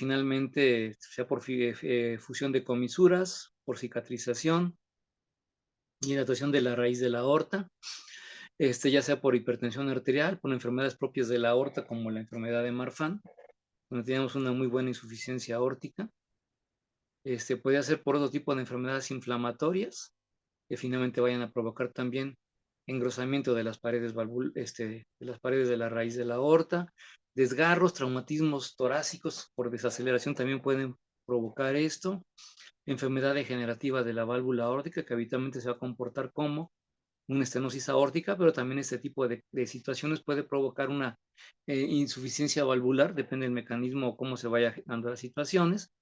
finalmente sea por fusión de comisuras, por cicatrización, dilatación de la raíz de la aorta, ya sea por hipertensión arterial, por enfermedades propias de la aorta, como la enfermedad de Marfan, donde tenemos una muy buena insuficiencia aórtica. Puede ser por otro tipo de enfermedades inflamatorias, que finalmente vayan a provocar también engrosamiento de las paredes, de las paredes de la raíz de la aorta, desgarros, traumatismos torácicos por desaceleración también pueden provocar esto, enfermedad degenerativa de la válvula aórtica, que habitualmente se va a comportar como una estenosis aórtica, pero también este tipo de situaciones puede provocar una insuficiencia valvular, depende del mecanismo o cómo se vaya dando las situaciones.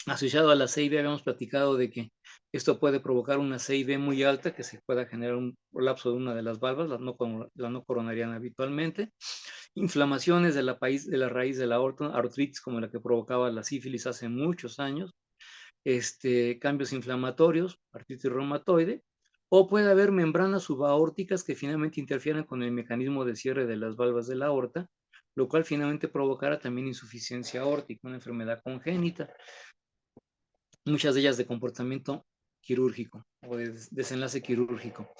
Asociado a la CIB habíamos platicado de que esto puede provocar una CIB muy alta, que se pueda generar un colapso de una de las valvas, la no coronariana habitualmente, inflamaciones de la raíz de la aorta, artritis como la que provocaba la sífilis hace muchos años, cambios inflamatorios, artritis reumatoide, o puede haber membranas subaórticas que finalmente interfieran con el mecanismo de cierre de las valvas de la aorta, lo cual finalmente provocará también insuficiencia aórtica, una enfermedad congénita, muchas de ellas de comportamiento quirúrgico o de desenlace quirúrgico.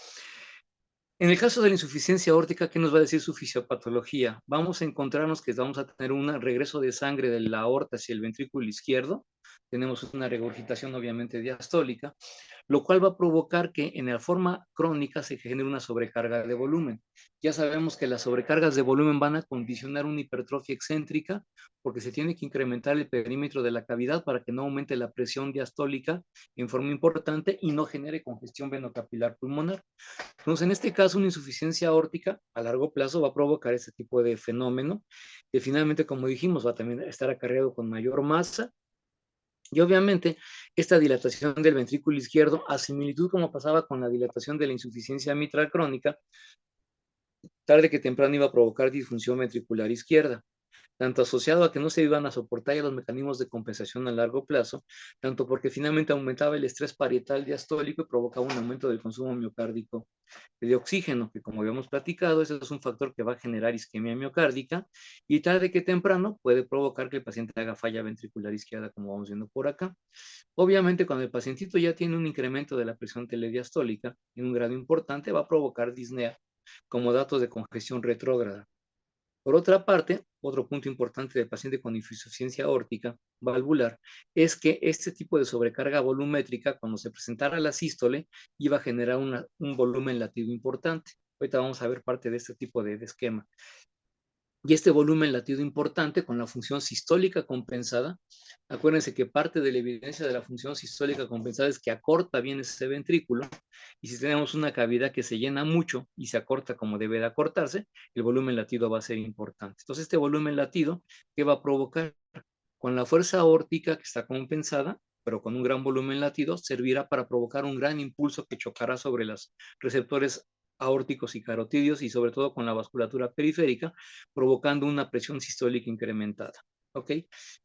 En el caso de la insuficiencia aórtica, ¿qué nos va a decir su fisiopatología? Vamos a encontrarnos que vamos a tener un regreso de sangre de la aorta hacia el ventrículo izquierdo. Tenemos una regurgitación obviamente diastólica, lo cual va a provocar que en la forma crónica se genere una sobrecarga de volumen. Ya sabemos que las sobrecargas de volumen van a condicionar una hipertrofia excéntrica porque se tiene que incrementar el perímetro de la cavidad para que no aumente la presión diastólica en forma importante y no genere congestión venocapilar pulmonar. Entonces, en este caso, una insuficiencia aórtica a largo plazo va a provocar este tipo de fenómeno que finalmente, como dijimos, va a también estar acarreado con mayor masa. Y obviamente, esta dilatación del ventrículo izquierdo, a similitud como pasaba con la dilatación de la insuficiencia mitral crónica, tarde que temprano iba a provocar disfunción ventricular izquierda, tanto asociado a que no se iban a soportar ya los mecanismos de compensación a largo plazo, tanto porque finalmente aumentaba el estrés parietal diastólico y provocaba un aumento del consumo miocárdico de oxígeno, que como habíamos platicado, ese es un factor que va a generar isquemia miocárdica y tarde que temprano puede provocar que el paciente haga falla ventricular izquierda, como vamos viendo por acá. Obviamente, cuando el pacientito ya tiene un incremento de la presión telediastólica en un grado importante, va a provocar disnea como datos de congestión retrógrada. Por otra parte, otro punto importante del paciente con insuficiencia aórtica valvular es que este tipo de sobrecarga volumétrica, cuando se presentara la sístole, iba a generar un volumen latido importante. Ahorita vamos a ver parte de este tipo de esquema. Y este volumen latido importante con la función sistólica compensada, acuérdense que parte de la evidencia de la función sistólica compensada es que acorta bien ese ventrículo, y si tenemos una cavidad que se llena mucho y se acorta como debe de acortarse, el volumen latido va a ser importante. Entonces, este volumen latido, ¿qué va a provocar? Con la fuerza aórtica que está compensada, pero con un gran volumen latido, servirá para provocar un gran impulso que chocará sobre los receptores aórticos y carotídeos y sobre todo con la vasculatura periférica, provocando una presión sistólica incrementada. ¿Ok?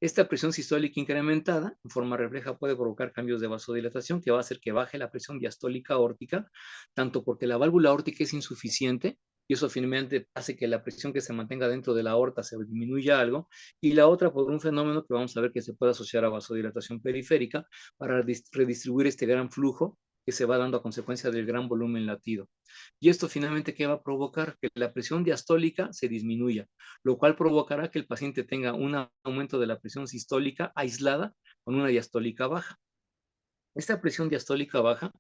Esta presión sistólica incrementada en forma refleja puede provocar cambios de vasodilatación que va a hacer que baje la presión diastólica aórtica, tanto porque la válvula aórtica es insuficiente y eso finalmente hace que la presión que se mantenga dentro de la aorta se disminuya algo, y la otra por un fenómeno que vamos a ver que se puede asociar a vasodilatación periférica para redistribuir este gran flujo que se va dando a consecuencia del gran volumen latido. Y esto finalmente, ¿qué va a provocar? Que la presión diastólica se disminuya, lo cual provocará que el paciente tenga un aumento de la presión sistólica aislada con una diastólica baja. Esta presión diastólica baja,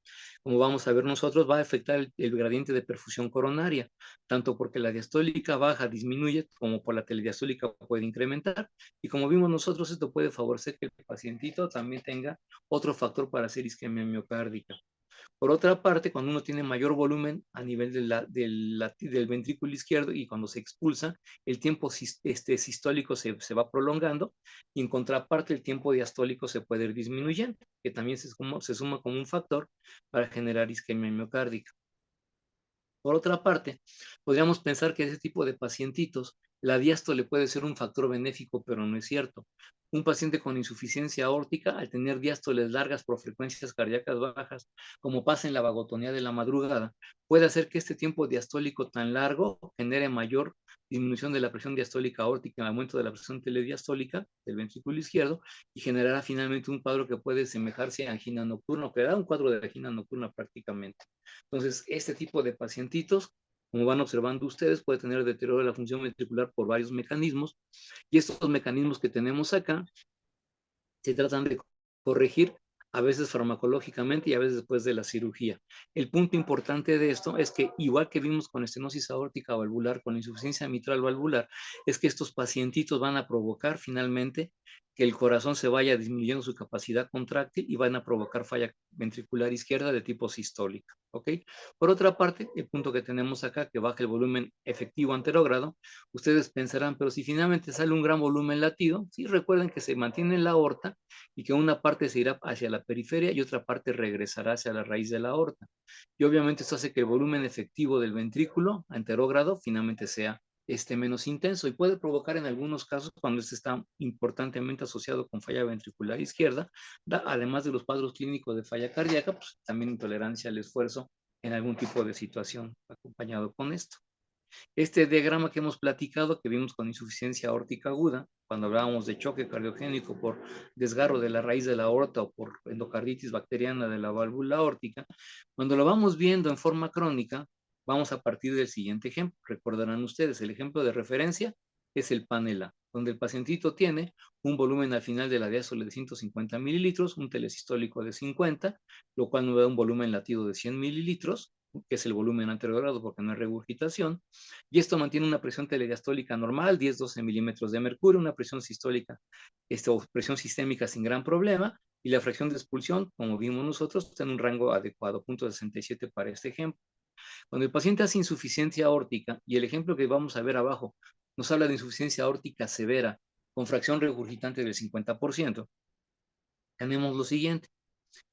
como vamos a ver nosotros, va a afectar el gradiente de perfusión coronaria, tanto porque la diastólica baja disminuye como por la telediastólica puede incrementar. Y como vimos nosotros, esto puede favorecer que el pacientito también tenga otro factor para hacer isquemia miocárdica. Por otra parte, cuando uno tiene mayor volumen a nivel del ventrículo izquierdo y cuando se expulsa, el tiempo sistólico se va prolongando, y en contraparte el tiempo diastólico se puede ir disminuyendo, que también se suma como un factor para generar isquemia miocárdica. Por otra parte, podríamos pensar que ese tipo de pacientitos la diástole puede ser un factor benéfico, pero no es cierto. Un paciente con insuficiencia aórtica, al tener diástoles largas por frecuencias cardíacas bajas, como pasa en la vagotonía de la madrugada, puede hacer que este tiempo diastólico tan largo genere mayor disminución de la presión diastólica aórtica, el aumento de la presión telediastólica del ventrículo izquierdo, y generará finalmente un cuadro que puede semejarse a angina nocturna, o que da un cuadro de angina nocturna prácticamente. Entonces, este tipo de pacientitos, como van observando ustedes, puede tener deterioro de la función ventricular por varios mecanismos, y estos mecanismos que tenemos acá se tratan de corregir, a veces farmacológicamente y a veces después de la cirugía. El punto importante de esto es que, igual que vimos con estenosis aórtica valvular, con insuficiencia mitral valvular, es que estos pacientitos van a provocar finalmente que el corazón se vaya disminuyendo su capacidad contráctil y van a provocar falla ventricular izquierda de tipo sistólica. ¿Ok? Por otra parte, el punto que tenemos acá, que baja el volumen efectivo anterógrado, ustedes pensarán, pero si finalmente sale un gran volumen latido, sí, recuerden que se mantiene en la aorta y que una parte se irá hacia la periferia y otra parte regresará hacia la raíz de la aorta. Y obviamente esto hace que el volumen efectivo del ventrículo anterógrado finalmente sea menos intenso y puede provocar en algunos casos, cuando este está importantemente asociado con falla ventricular izquierda, además de los cuadros clínicos de falla cardíaca, pues también intolerancia al esfuerzo en algún tipo de situación acompañado con esto. Este diagrama que hemos platicado, que vimos con insuficiencia aórtica aguda, cuando hablábamos de choque cardiogénico por desgarro de la raíz de la aorta o por endocarditis bacteriana de la válvula aórtica, cuando lo vamos viendo en forma crónica, vamos a partir del siguiente ejemplo. Recordarán ustedes, el ejemplo de referencia es el panel A, donde el pacientito tiene un volumen al final de la diástole de 150 mililitros, un telesistólico de 50, lo cual nos da un volumen latido de 100 mililitros, que es el volumen anterogrado porque no hay regurgitación, y esto mantiene una presión telediastólica normal, 10-12 milímetros de mercurio, una presión sistólica, o presión sistémica sin gran problema, y la fracción de expulsión, como vimos nosotros, está en un rango adecuado, 0.67 para este ejemplo. Cuando el paciente hace insuficiencia aórtica, y el ejemplo que vamos a ver abajo nos habla de insuficiencia aórtica severa, con fracción regurgitante del 50%, tenemos lo siguiente.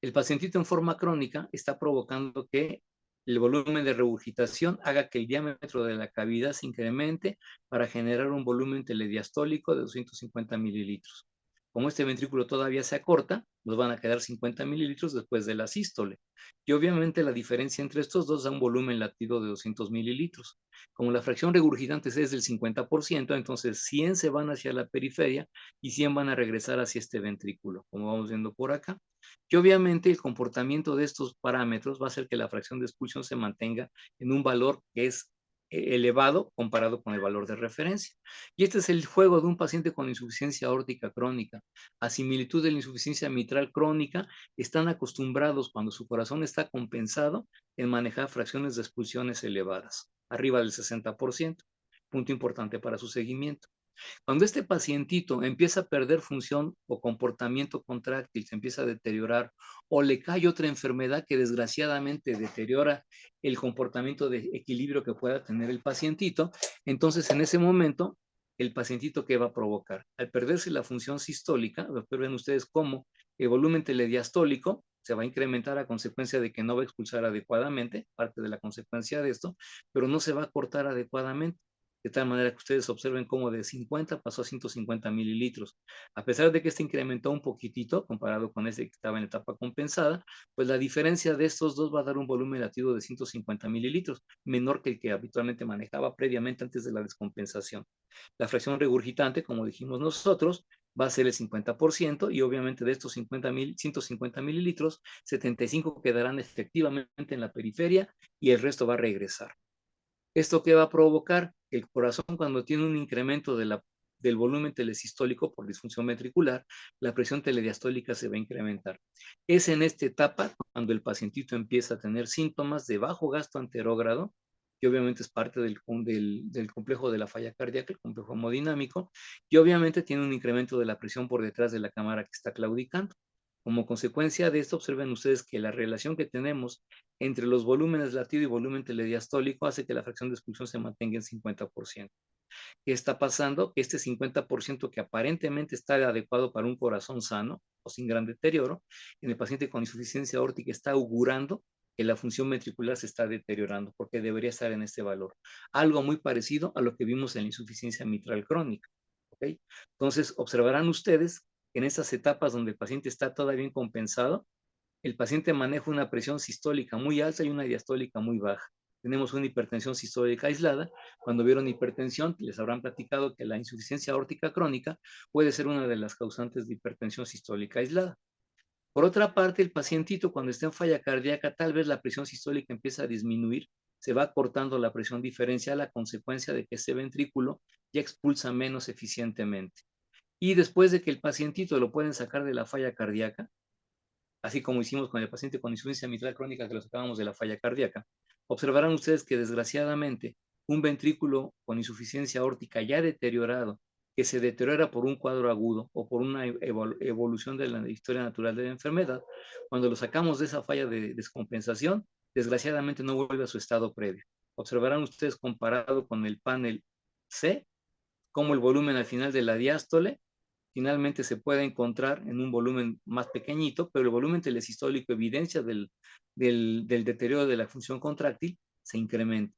El pacientito en forma crónica está provocando que el volumen de regurgitación haga que el diámetro de la cavidad se incremente para generar un volumen telediastólico de 250 mililitros. Como este ventrículo todavía se acorta, nos van a quedar 50 mililitros después de la sístole. Y obviamente la diferencia entre estos dos da un volumen latido de 200 mililitros. Como la fracción regurgitante es del 50%, entonces 100 se van hacia la periferia y 100 van a regresar hacia este ventrículo, como vamos viendo por acá. Y obviamente el comportamiento de estos parámetros va a hacer que la fracción de expulsión se mantenga en un valor que es elevado comparado con el valor de referencia. Y este es el juego de un paciente con insuficiencia aórtica crónica. A similitud de la insuficiencia mitral crónica, están acostumbrados, cuando su corazón está compensado, en manejar fracciones de expulsiones elevadas, arriba del 60%, punto importante para su seguimiento. Cuando este pacientito empieza a perder función o comportamiento contráctil, se empieza a deteriorar, o le cae otra enfermedad que desgraciadamente deteriora el comportamiento de equilibrio que pueda tener el pacientito, entonces en ese momento, el pacientito, ¿qué va a provocar? Al perderse la función sistólica, ven ustedes cómo el volumen telediastólico se va a incrementar a consecuencia de que no va a expulsar adecuadamente, parte de la consecuencia de esto, pero no se va a cortar adecuadamente, de tal manera que ustedes observen cómo de 50 pasó a 150 mililitros. A pesar de que este incrementó un poquitito comparado con ese que estaba en etapa compensada, pues la diferencia de estos dos va a dar un volumen latido de 150 mililitros, menor que el que habitualmente manejaba previamente antes de la descompensación. La fracción regurgitante, como dijimos nosotros, va a ser el 50% y obviamente de estos 150 mililitros, 75 quedarán efectivamente en la periferia y el resto va a regresar. ¿Esto qué va a provocar? El corazón, cuando tiene un incremento del volumen telesistólico por disfunción ventricular, la presión telediastólica se va a incrementar. Es en esta etapa cuando el pacientito empieza a tener síntomas de bajo gasto anterógrado, que obviamente es parte del complejo de la falla cardíaca, el complejo hemodinámico, y obviamente tiene un incremento de la presión por detrás de la cámara que está claudicando. Como consecuencia de esto, observen ustedes que la relación que tenemos entre los volúmenes latido y volumen telediastólico hace que la fracción de expulsión se mantenga en 50%. ¿Qué está pasando? Que este 50% que aparentemente está adecuado para un corazón sano o sin gran deterioro, en el paciente con insuficiencia aórtica está augurando que la función ventricular se está deteriorando, porque debería estar en este valor. Algo muy parecido a lo que vimos en la insuficiencia mitral crónica. ¿Ok? Entonces, observarán ustedes que en estas etapas donde el paciente está todavía bien compensado, el paciente maneja una presión sistólica muy alta y una diastólica muy baja. Tenemos una hipertensión sistólica aislada. Cuando vieron hipertensión, les habrán platicado que la insuficiencia aórtica crónica puede ser una de las causantes de hipertensión sistólica aislada. Por otra parte, el pacientito cuando está en falla cardíaca, tal vez la presión sistólica empieza a disminuir, se va cortando la presión diferencial a consecuencia de que ese ventrículo ya expulsa menos eficientemente. Y después de que el pacientito lo pueden sacar de la falla cardíaca, así como hicimos con el paciente con insuficiencia mitral crónica que lo sacábamos de la falla cardíaca, observarán ustedes que desgraciadamente un ventrículo con insuficiencia aórtica ya deteriorado, que se deteriora por un cuadro agudo o por una evolución de la historia natural de la enfermedad, cuando lo sacamos de esa falla de descompensación, desgraciadamente no vuelve a su estado previo. Observarán ustedes comparado con el panel C, cómo el volumen al final de la diástole finalmente se puede encontrar en un volumen más pequeñito, pero el volumen telesistólico evidencia del deterioro de la función contráctil se incrementa.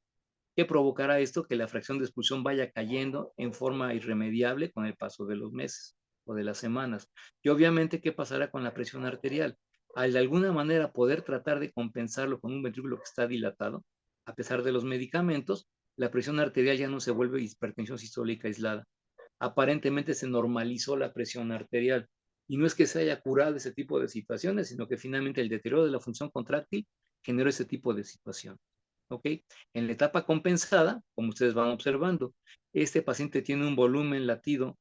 ¿Qué provocará esto? Que la fracción de expulsión vaya cayendo en forma irremediable con el paso de los meses o de las semanas. Y obviamente, ¿qué pasará con la presión arterial? Al de alguna manera poder tratar de compensarlo con un ventrículo que está dilatado, a pesar de los medicamentos, la presión arterial ya no se vuelve hipertensión sistólica aislada. Aparentemente se normalizó la presión arterial. Y no es que se haya curado ese tipo de situaciones, sino que finalmente el deterioro de la función contráctil generó ese tipo de situación. ¿Ok? En la etapa compensada, como ustedes van observando, este paciente tiene un volumen latido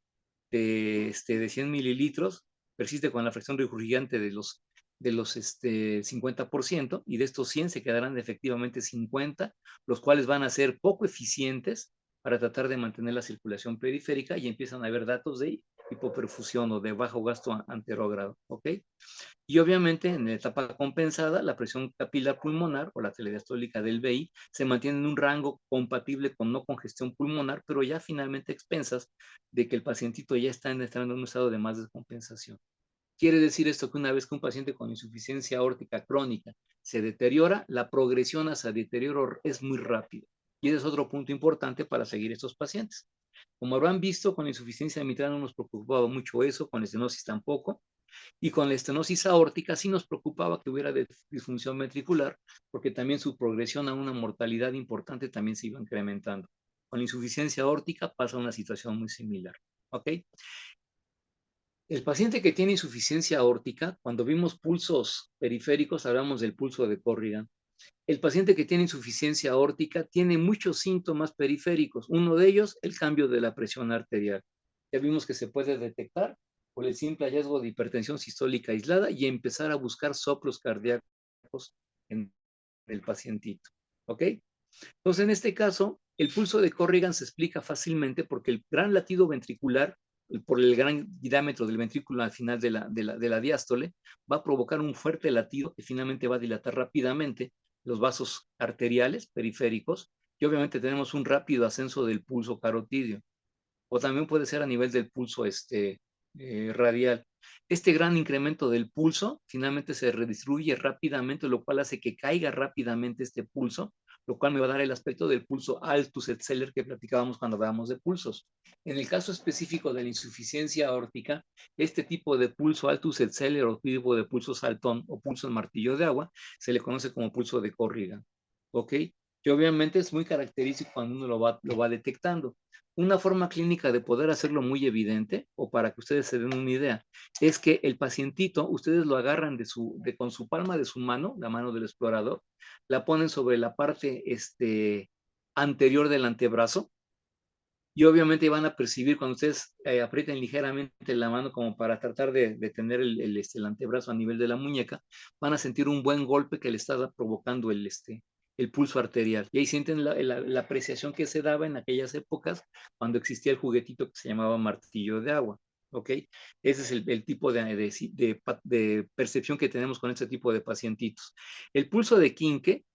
de 100 mililitros, persiste con la fracción regurgitante de los 50%, y de estos 100 se quedarán efectivamente 50, los cuales van a ser poco eficientes para tratar de mantener la circulación periférica y empiezan a haber datos de hipoperfusión o de bajo gasto anterógrado, ¿ok? Y obviamente en la etapa compensada, la presión capilar pulmonar o la telediastólica del VI se mantiene en un rango compatible con no congestión pulmonar, pero ya finalmente expensas de que el pacientito ya está entrando en un estado de más descompensación. Quiere decir esto que una vez que un paciente con insuficiencia aórtica crónica se deteriora, la progresión hacia deterioro es muy rápida. Y ese es otro punto importante para seguir estos pacientes. Como habrán visto, con la insuficiencia mitral no nos preocupaba mucho eso, con la estenosis tampoco. Y con la estenosis aórtica sí nos preocupaba que hubiera disfunción ventricular, porque también su progresión a una mortalidad importante también se iba incrementando. Con la insuficiencia aórtica pasa una situación muy similar. ¿Ok? El paciente que tiene insuficiencia aórtica, cuando vimos pulsos periféricos, hablamos del pulso de Corrigan. El paciente que tiene insuficiencia aórtica tiene muchos síntomas periféricos. Uno de ellos, el cambio de la presión arterial. Ya vimos que se puede detectar por el simple hallazgo de hipertensión sistólica aislada y empezar a buscar soplos cardíacos en el pacientito. ¿Ok? Entonces, en este caso, el pulso de Corrigan se explica fácilmente porque el gran latido ventricular, por el gran diámetro del ventrículo al final de la diástole, va a provocar un fuerte latido que finalmente va a dilatar rápidamente los vasos arteriales periféricos y obviamente tenemos un rápido ascenso del pulso carotidio. O también puede ser a nivel del pulso radial. Este gran incremento del pulso finalmente se redistribuye rápidamente, lo cual hace que caiga rápidamente este pulso, lo cual me va a dar el aspecto del pulso altus et celer que platicábamos cuando hablábamos de pulsos. En el caso específico de la insuficiencia aórtica, este tipo de pulso altus et celer o tipo de pulso saltón o pulso en martillo de agua se le conoce como pulso de Corrigan. ¿Ok? Que obviamente es muy característico cuando uno lo va detectando. Una forma clínica de poder hacerlo muy evidente, o para que ustedes se den una idea, es que el pacientito, ustedes lo agarran con su palma de su mano, la mano del explorador, la ponen sobre la parte anterior del antebrazo, y obviamente van a percibir cuando ustedes aprieten ligeramente la mano como para tratar de tener el antebrazo a nivel de la muñeca, van a sentir un buen golpe que le está provocando el pulso arterial. Y ahí sienten la apreciación que se daba en aquellas épocas cuando existía el juguetito que se llamaba martillo de agua. ¿Ok? Ese es el tipo de percepción que tenemos con este tipo de pacientitos. El pulso de Quinque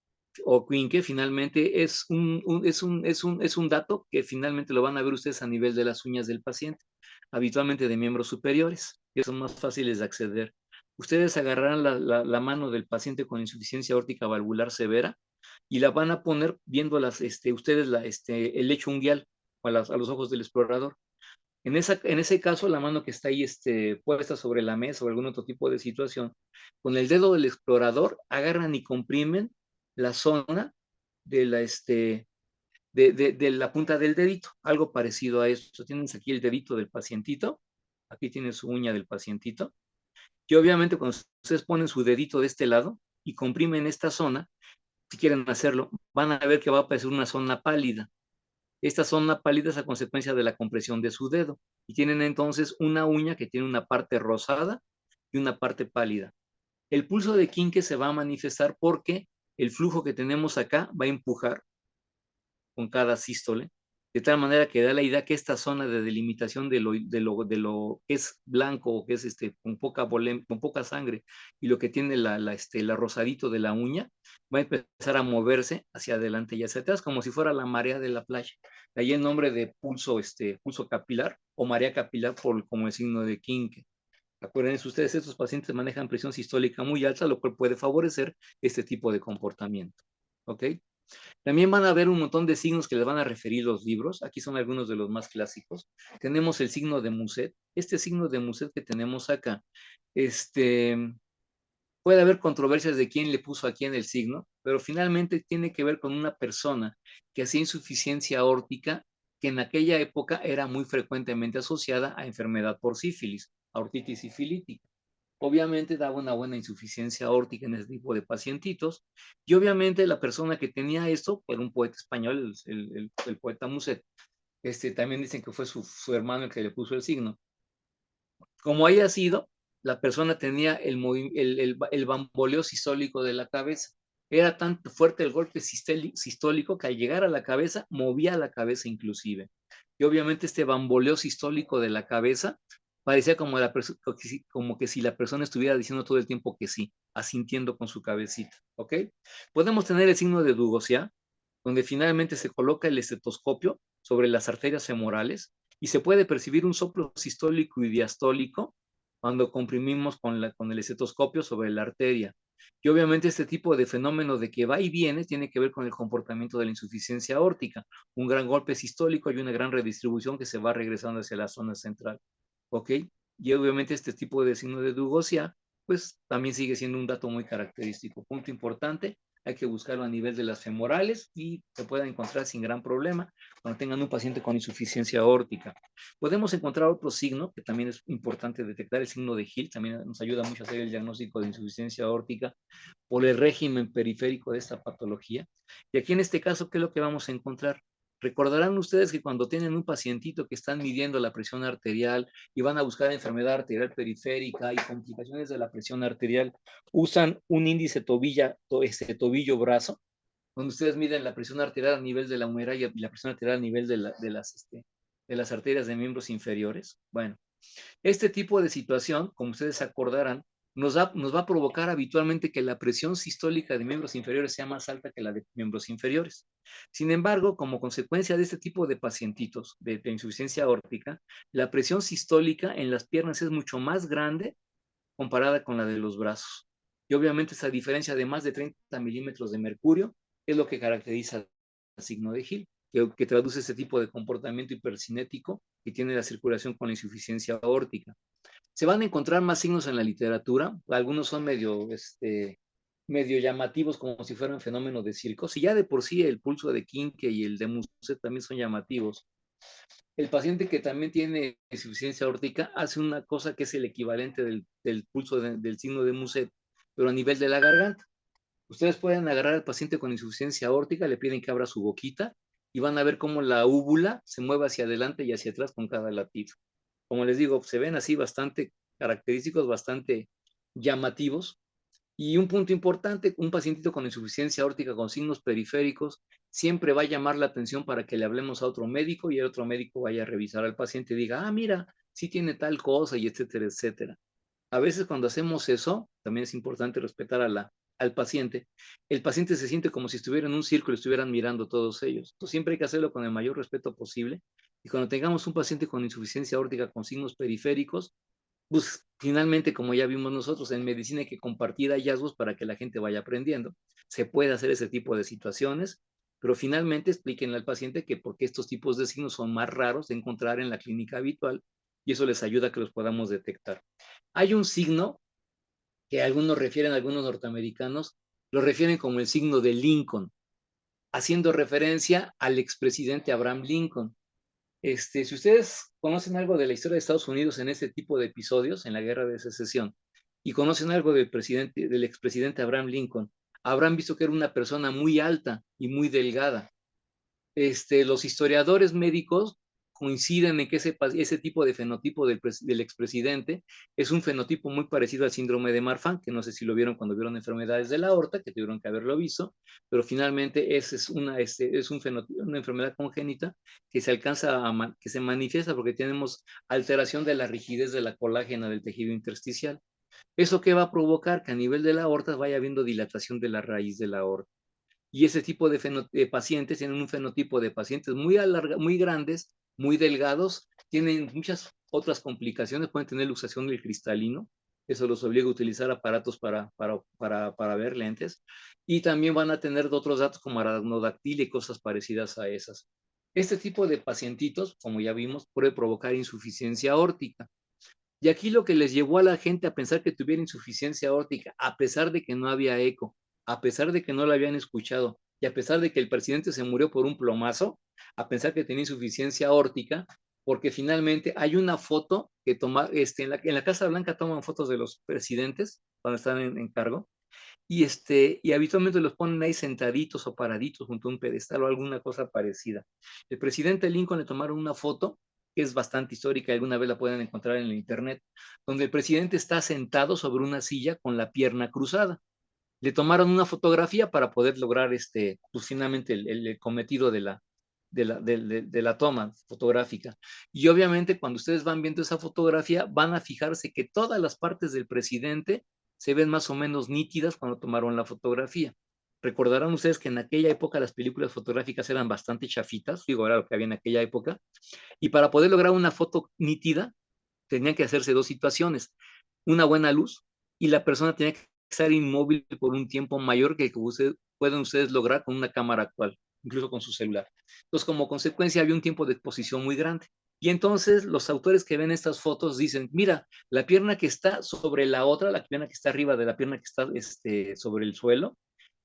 o Quinque finalmente es un dato que finalmente lo van a ver ustedes a nivel de las uñas del paciente, habitualmente de miembros superiores, que son más fáciles de acceder. ustedes agarrarán la mano del paciente con insuficiencia aórtica valvular severa y la van a poner viendo ustedes el lecho unguial a los ojos del explorador. En ese caso, la mano que está ahí puesta sobre la mesa o algún otro tipo de situación, con el dedo del explorador agarran y comprimen la zona de de la punta del dedito, algo parecido a esto. Tienes aquí el dedito del pacientito, aquí tiene su uña del pacientito, y obviamente cuando ustedes ponen su dedito de este lado y comprimen esta zona, si quieren hacerlo, van a ver que va a aparecer una zona pálida. Esta zona pálida es a consecuencia de la compresión de su dedo, y tienen entonces una uña que tiene una parte rosada y una parte pálida. El pulso de Quinque se va a manifestar porque el flujo que tenemos acá va a empujar con cada sístole, de tal manera que da la idea que esta zona de delimitación de lo que es blanco o que es con poca sangre y lo que tiene la rosadito de la uña, va a empezar a moverse hacia adelante y hacia atrás, como si fuera la marea de la playa. De ahí el nombre de pulso capilar o marea capilar como el signo de Quinque. Acuérdense ustedes, estos pacientes manejan presión sistólica muy alta, lo cual puede favorecer este tipo de comportamiento. ¿Ok? También van a ver un montón de signos que les van a referir los libros. Aquí son algunos de los más clásicos. Tenemos el signo de Muset. Este signo de Muset que tenemos acá, puede haber controversias de quién le puso a quién el signo, pero finalmente tiene que ver con una persona que hacía insuficiencia aórtica, que en aquella época era muy frecuentemente asociada a enfermedad por sífilis, aortitis sifilítica. Obviamente daba una buena insuficiencia aórtica en ese tipo de pacientitos, y obviamente la persona que tenía esto era un poeta español, el poeta Muset. También dicen que fue su hermano el que le puso el signo. Como haya sido, la persona tenía el bamboleo sistólico de la cabeza. Era tan fuerte el golpe sistólico que al llegar a la cabeza movía la cabeza inclusive. Y obviamente este bamboleo sistólico de la cabeza parecía como que si la persona estuviera diciendo todo el tiempo que sí, asintiendo con su cabecita. ¿Ok? Podemos tener el signo de Dugosier, donde finalmente se coloca el estetoscopio sobre las arterias femorales y se puede percibir un soplo sistólico y diastólico cuando comprimimos con el estetoscopio sobre la arteria. Y obviamente este tipo de fenómeno de que va y viene tiene que ver con el comportamiento de la insuficiencia aórtica, un gran golpe sistólico y una gran redistribución que se va regresando hacia la zona central. ¿Ok? Y obviamente este tipo de signo de Dugosier, pues también sigue siendo un dato muy característico. Punto importante, hay que buscarlo a nivel de las femorales y se puede encontrar sin gran problema cuando tengan un paciente con insuficiencia aórtica. Podemos encontrar otro signo que también es importante detectar, el signo de Hill, también nos ayuda mucho a hacer el diagnóstico de insuficiencia aórtica por el régimen periférico de esta patología. Y aquí en este caso, ¿qué es lo que vamos a encontrar? Recordarán ustedes que cuando tienen un pacientito que están midiendo la presión arterial y van a buscar enfermedad arterial periférica y complicaciones de la presión arterial, usan un índice tobillo-brazo, donde ustedes miden la presión arterial a nivel de la humera y la presión arterial a nivel de las arterias de miembros inferiores. Bueno, este tipo de situación, como ustedes acordarán, nos va a provocar habitualmente que la presión sistólica de miembros inferiores sea más alta que la de miembros inferiores. Sin embargo, como consecuencia de este tipo de pacientitos de insuficiencia aórtica, la presión sistólica en las piernas es mucho más grande comparada con la de los brazos. Y obviamente esa diferencia de más de 30 milímetros de mercurio es lo que caracteriza el signo de Hill, que traduce ese tipo de comportamiento hipercinético que tiene la circulación con la insuficiencia aórtica. Se van a encontrar más signos en la literatura, algunos son medio llamativos como si fueran fenómenos de circo. Si ya de por sí el pulso de Quinque y el de Muset también son llamativos, el paciente que también tiene insuficiencia aórtica hace una cosa que es el equivalente del pulso del signo de Muset, pero a nivel de la garganta. Ustedes pueden agarrar al paciente con insuficiencia aórtica, le piden que abra su boquita y van a ver cómo la úvula se mueve hacia adelante y hacia atrás con cada latido. Como les digo, se ven así bastante característicos, bastante llamativos. Y un punto importante, un pacientito con insuficiencia aórtica con signos periféricos siempre va a llamar la atención para que le hablemos a otro médico y el otro médico vaya a revisar al paciente y diga, ah, mira, sí tiene tal cosa y etcétera, etcétera. A veces cuando hacemos eso, también es importante respetar al paciente. El paciente se siente como si estuviera en un círculo y estuvieran mirando todos ellos. Entonces siempre hay que hacerlo con el mayor respeto posible. Y cuando tengamos un paciente con insuficiencia aórtica con signos periféricos, pues Finalmente, como ya vimos nosotros, en medicina hay que compartir hallazgos para que la gente vaya aprendiendo. Se puede hacer ese tipo de situaciones, pero finalmente explíquenle al paciente que porque estos tipos de signos son más raros de encontrar en la clínica habitual y eso les ayuda a que los podamos detectar. Hay un signo que algunos refieren, algunos norteamericanos, lo refieren como el signo de Lincoln, haciendo referencia al expresidente Abraham Lincoln. Si ustedes conocen algo de la historia de Estados Unidos en este tipo de episodios, en la Guerra de Secesión, y conocen algo del expresidente Abraham Lincoln, habrán visto que era una persona muy alta y muy delgada. Los historiadores médicos coinciden en que ese tipo de fenotipo del expresidente es un fenotipo muy parecido al síndrome de Marfan, que no sé si lo vieron cuando vieron enfermedades de la aorta, que tuvieron que haberlo visto, pero finalmente es una enfermedad congénita que se que se manifiesta porque tenemos alteración de la rigidez de la colágena del tejido intersticial. ¿Eso qué va a provocar? Que a nivel de la aorta vaya habiendo dilatación de la raíz de la aorta. Y ese tipo de pacientes tienen un fenotipo de pacientes muy grandes, muy delgados, tienen muchas otras complicaciones, pueden tener luxación del cristalino, eso los obliga a utilizar aparatos para ver lentes, y también van a tener otros datos como aranodactilia y cosas parecidas a esas. Este tipo de pacientitos, como ya vimos, puede provocar insuficiencia aórtica. Y aquí lo que les llevó a la gente a pensar que tuviera insuficiencia aórtica, a pesar de que no había eco, a pesar de que no la habían escuchado, y a pesar de que el presidente se murió por un plomazo, a pensar que tenía insuficiencia aórtica, porque finalmente hay una foto que toma, en la Casa Blanca toman fotos de los presidentes cuando están en cargo, y habitualmente los ponen ahí sentaditos o paraditos junto a un pedestal o alguna cosa parecida. El presidente Lincoln le tomaron una foto que es bastante histórica, alguna vez la pueden encontrar en el internet, donde el presidente está sentado sobre una silla con la pierna cruzada. Le tomaron una fotografía para poder lograr pues finalmente el cometido de la toma fotográfica. Y obviamente cuando ustedes van viendo esa fotografía, van a fijarse que todas las partes del presidente se ven más o menos nítidas cuando tomaron la fotografía. Recordarán ustedes que en aquella época las películas fotográficas eran bastante chafitas, digo, era lo que había en aquella época, y para poder lograr una foto nítida, tenían que hacerse dos situaciones, una buena luz y la persona tenía que estar inmóvil por un tiempo mayor que el que pueden ustedes lograr con una cámara actual, incluso con su celular. Entonces, como consecuencia, había un tiempo de exposición muy grande. Y entonces los autores que ven estas fotos dicen, mira, la pierna que está sobre la otra, la pierna que está arriba de la pierna que está sobre el suelo,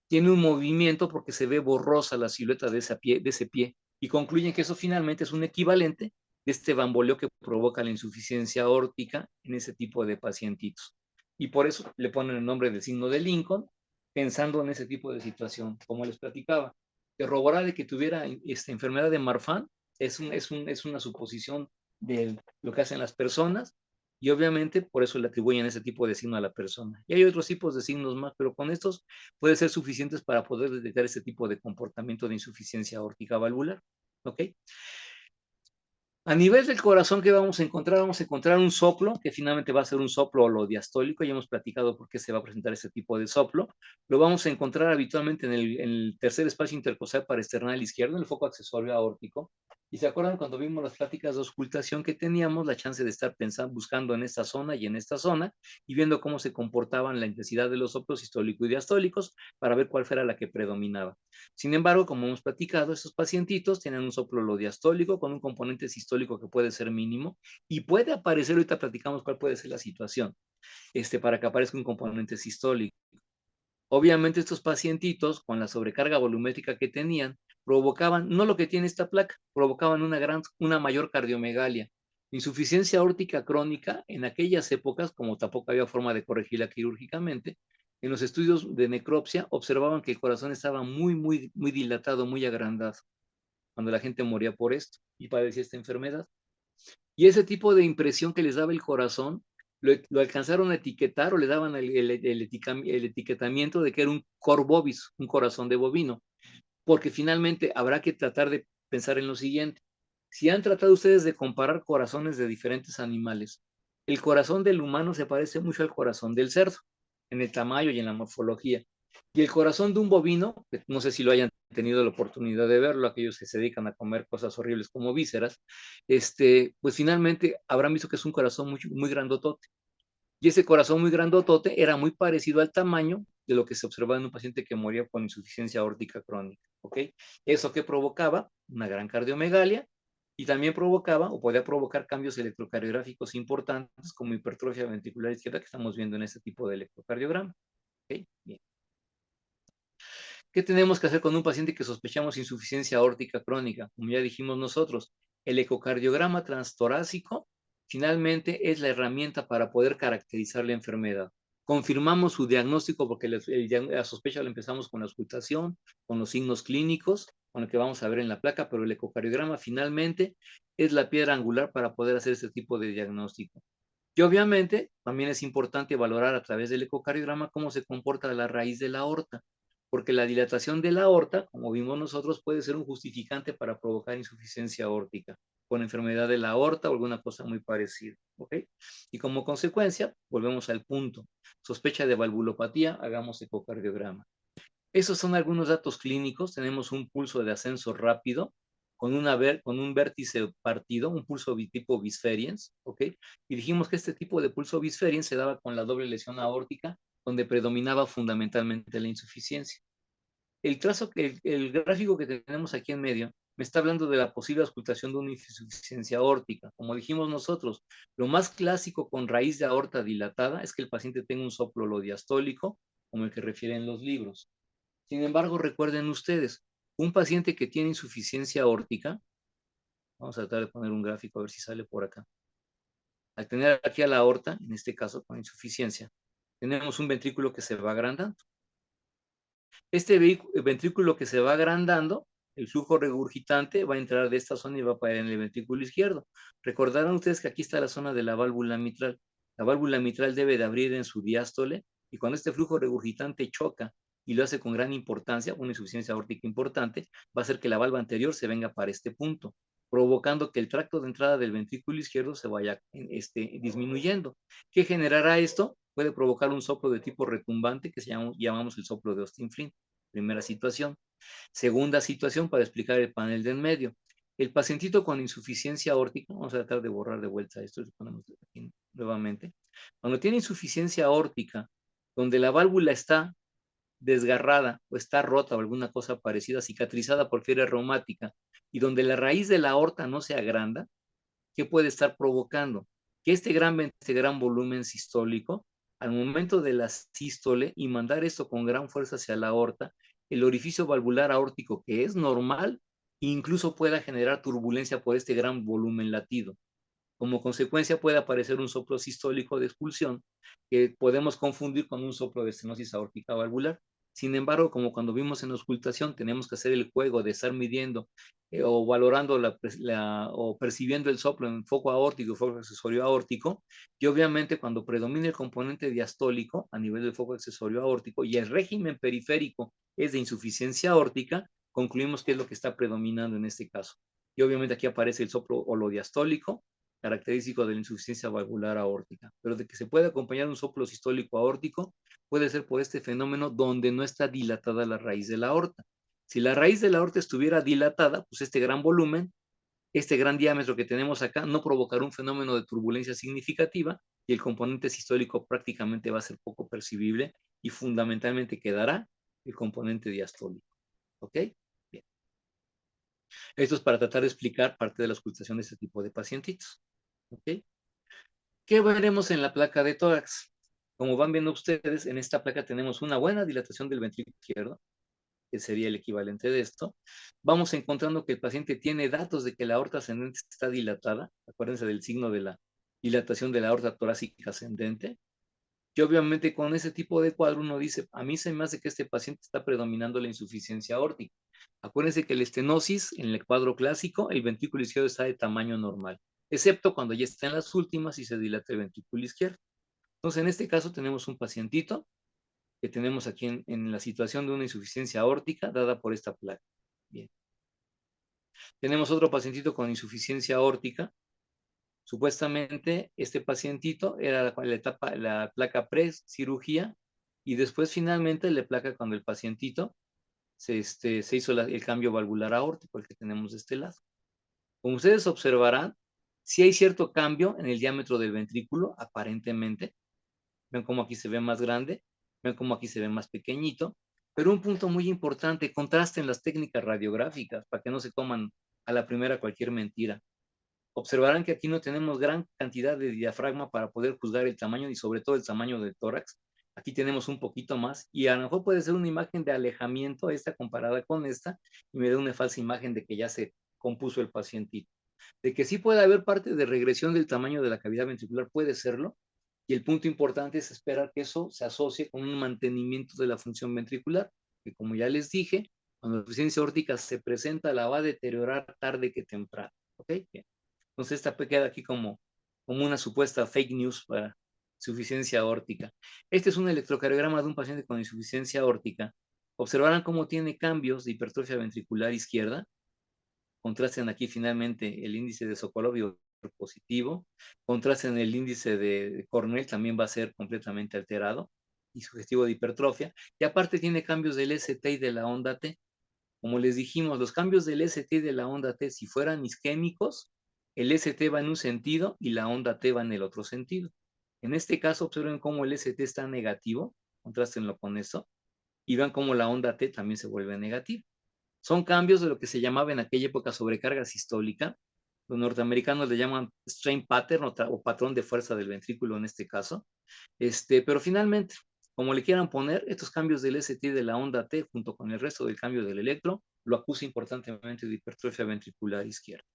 tiene un movimiento porque se ve borrosa la silueta de ese pie y concluyen que eso finalmente es un equivalente de este bamboleo que provoca la insuficiencia aórtica en ese tipo de pacientitos. Y por eso le ponen el nombre del signo de Lincoln, pensando en ese tipo de situación, como les platicaba. Corroborar de que tuviera esta enfermedad de Marfan es una suposición de lo que hacen las personas y obviamente por eso le atribuyen ese tipo de signo a la persona. Y hay otros tipos de signos más, pero con estos puede ser suficientes para poder detectar este tipo de comportamiento de insuficiencia aórtica valvular. ¿Ok? A nivel del corazón, ¿qué vamos a encontrar? Vamos a encontrar un soplo, que finalmente va a ser un soplo holodiastólico. Ya hemos platicado por qué se va a presentar este tipo de soplo. Lo vamos a encontrar habitualmente en el tercer espacio intercostal parasternal izquierdo, en el foco accesorio aórtico. Y se acuerdan cuando vimos las pláticas de auscultación que teníamos, la chance de estar pensando, buscando en esta zona y en esta zona, y viendo cómo se comportaban la intensidad de los soplos sistólicos y diastólicos para ver cuál fuera la que predominaba. Sin embargo, como hemos platicado, estos pacientitos tienen un soplo holodiastólico con un componente sistólico que puede ser mínimo y puede aparecer, ahorita platicamos cuál puede ser la situación, para que aparezca un componente sistólico. Obviamente estos pacientitos con la sobrecarga volumétrica que tenían provocaban, no lo que tiene esta placa, provocaban una mayor cardiomegalia. Insuficiencia aórtica crónica en aquellas épocas, como tampoco había forma de corregirla quirúrgicamente, en los estudios de necropsia observaban que el corazón estaba muy dilatado, muy agrandado, cuando la gente moría por esto y padecía esta enfermedad. Y ese tipo de impresión que les daba el corazón, lo alcanzaron a etiquetar o le daban el etiquetamiento de que era un cor bovis, un corazón de bovino, porque finalmente habrá que tratar de pensar en lo siguiente. Si han tratado ustedes de comparar corazones de diferentes animales, el corazón del humano se parece mucho al corazón del cerdo, en el tamaño y en la morfología. Y el corazón de un bovino, no sé si lo hayan tenido la oportunidad de verlo, aquellos que se dedican a comer cosas horribles como vísceras, pues finalmente habrán visto que es un corazón muy grandotote. Y ese corazón muy grandotote era muy parecido al tamaño de lo que se observaba en un paciente que moría con insuficiencia aórtica crónica, ¿ok? ¿Eso que provocaba? Una gran cardiomegalia, y también provocaba o podía provocar cambios electrocardiográficos importantes como hipertrofia ventricular izquierda que estamos viendo en este tipo de electrocardiograma. ¿Ok? Bien. ¿Qué tenemos que hacer con un paciente que sospechamos insuficiencia aórtica crónica? Como ya dijimos nosotros, el ecocardiograma transtorácico finalmente es la herramienta para poder caracterizar la enfermedad. Confirmamos su diagnóstico porque la sospecha la empezamos con la auscultación, con los signos clínicos, con lo que vamos a ver en la placa, pero el ecocardiograma finalmente es la piedra angular para poder hacer este tipo de diagnóstico. Y obviamente también es importante valorar a través del ecocardiograma cómo se comporta la raíz de la aorta, porque la dilatación de la aorta, como vimos nosotros, puede ser un justificante para provocar insuficiencia aórtica, con enfermedad de la aorta o alguna cosa muy parecida. ¿Ok? Y como consecuencia, volvemos al punto. Sospecha de valvulopatía, hagamos ecocardiograma. Esos son algunos datos clínicos. Tenemos un pulso de ascenso rápido con un vértice partido, un pulso tipo Bisferiens, ¿ok? Y dijimos que este tipo de pulso Bisferiens se daba con la doble lesión aórtica, donde predominaba fundamentalmente la insuficiencia. El gráfico que tenemos aquí en medio me está hablando de la posible auscultación de una insuficiencia aórtica. Como dijimos nosotros, lo más clásico con raíz de aorta dilatada es que el paciente tenga un soplo holodiastólico, como el que refieren los libros. Sin embargo, recuerden ustedes, un paciente que tiene insuficiencia aórtica, vamos a tratar de poner un gráfico a ver si sale por acá. Al tener aquí a la aorta, en este caso con insuficiencia, tenemos un ventrículo que se va agrandando. Este ventrículo que se va agrandando, el flujo regurgitante va a entrar de esta zona y va a parar en el ventrículo izquierdo. Recordarán ustedes que aquí está la zona de la válvula mitral. La válvula mitral debe de abrir en su diástole y cuando este flujo regurgitante choca y lo hace con gran importancia, una insuficiencia aórtica importante, va a hacer que la válvula anterior se venga para este punto, provocando que el tracto de entrada del ventrículo izquierdo se vaya disminuyendo. ¿Qué generará esto? Puede provocar un soplo de tipo retumbante que llamamos el soplo de Austin-Flint. Primera situación. Segunda situación para explicar el panel de en medio. El pacientito con insuficiencia aórtica, vamos a tratar de borrar de vuelta esto, lo ponemos aquí nuevamente. Cuando tiene insuficiencia aórtica, donde la válvula está desgarrada o está rota o alguna cosa parecida, cicatrizada por fiebre reumática, y donde la raíz de la aorta no se agranda, ¿qué puede estar provocando? Que este gran volumen sistólico, al momento de la sístole y mandar esto con gran fuerza hacia la aorta, el orificio valvular aórtico, que es normal, incluso pueda generar turbulencia por este gran volumen latido. Como consecuencia puede aparecer un soplo sistólico de expulsión que podemos confundir con un soplo de estenosis aórtica valvular. Sin embargo, como cuando vimos en auscultación, tenemos que hacer el juego de estar midiendo o valorando o percibiendo el soplo en foco aórtico y foco accesorio aórtico, y obviamente cuando predomina el componente diastólico a nivel del foco accesorio aórtico y el régimen periférico es de insuficiencia aórtica, concluimos que es lo que está predominando en este caso. Y obviamente aquí aparece el soplo holodiastólico, característico de la insuficiencia valvular aórtica, pero de que se puede acompañar un soplo sistólico aórtico, puede ser por este fenómeno donde no está dilatada la raíz de la aorta. Si la raíz de la aorta estuviera dilatada, pues este gran volumen, este gran diámetro que tenemos acá, no provocará un fenómeno de turbulencia significativa y el componente sistólico prácticamente va a ser poco percibible y fundamentalmente quedará el componente diastólico. ¿Ok? Bien. Esto es para tratar de explicar parte de la auscultación de este tipo de pacientitos. ¿Ok? ¿Qué veremos en la placa de tórax? Como van viendo ustedes, en esta placa tenemos una buena dilatación del ventrículo izquierdo, que sería el equivalente de esto. Vamos encontrando que el paciente tiene datos de que la aorta ascendente está dilatada. Acuérdense del signo de la dilatación de la aorta torácica ascendente. Y obviamente con ese tipo de cuadro uno dice, a mí se me hace que este paciente está predominando la insuficiencia aórtica. Acuérdense que la estenosis, en el cuadro clásico, el ventrículo izquierdo está de tamaño normal, excepto cuando ya está en las últimas y se dilata el ventrículo izquierdo. Entonces, en este caso tenemos un pacientito que tenemos aquí en la situación de una insuficiencia aórtica dada por esta placa. Bien. Tenemos otro pacientito con insuficiencia aórtica. Supuestamente este pacientito era la placa pre-cirugía y después finalmente la placa cuando el pacientito se hizo el cambio valvular aórtico, el que tenemos de este lado. Como ustedes observarán, sí hay cierto cambio en el diámetro del ventrículo, aparentemente, Ven cómo aquí se ve más grande, ven cómo aquí se ve más pequeñito. Pero un punto muy importante, contrasten las técnicas radiográficas para que no se toman a la primera cualquier mentira. Observarán que aquí no tenemos gran cantidad de diafragma para poder juzgar el tamaño y sobre todo el tamaño del tórax. Aquí tenemos un poquito más y a lo mejor puede ser una imagen de alejamiento esta comparada con esta y me da una falsa imagen de que ya se compuso el pacientito. De que sí puede haber parte de regresión del tamaño de la cavidad ventricular, puede serlo, y el punto importante es esperar que eso se asocie con un mantenimiento de la función ventricular, que como ya les dije, cuando la insuficiencia aórtica se presenta, la va a deteriorar tarde que temprano. ¿Ok? Bien. Entonces esta queda aquí como una supuesta fake news para insuficiencia aórtica. Este es un electrocardiograma de un paciente con insuficiencia aórtica. Observarán cómo tiene cambios de hipertrofia ventricular izquierda. Contrasten aquí finalmente el índice de Sokolov positivo. Contrasten el índice de Cornell, también va a ser completamente alterado y sugestivo de hipertrofia. Y aparte tiene cambios del ST y de la onda T. Como les dijimos, los cambios del ST y de la onda T, si fueran isquémicos, el ST va en un sentido y la onda T va en el otro sentido. En este caso, observen cómo el ST está negativo, contrástenlo con eso, y vean cómo la onda T también se vuelve negativa. Son cambios de lo que se llamaba en aquella época sobrecarga sistólica. Los norteamericanos le llaman strain pattern o patrón de fuerza del ventrículo en este caso. Pero finalmente, como le quieran poner, estos cambios del ST de la onda T junto con el resto del cambio del electro lo acusa importantemente de hipertrofia ventricular izquierda.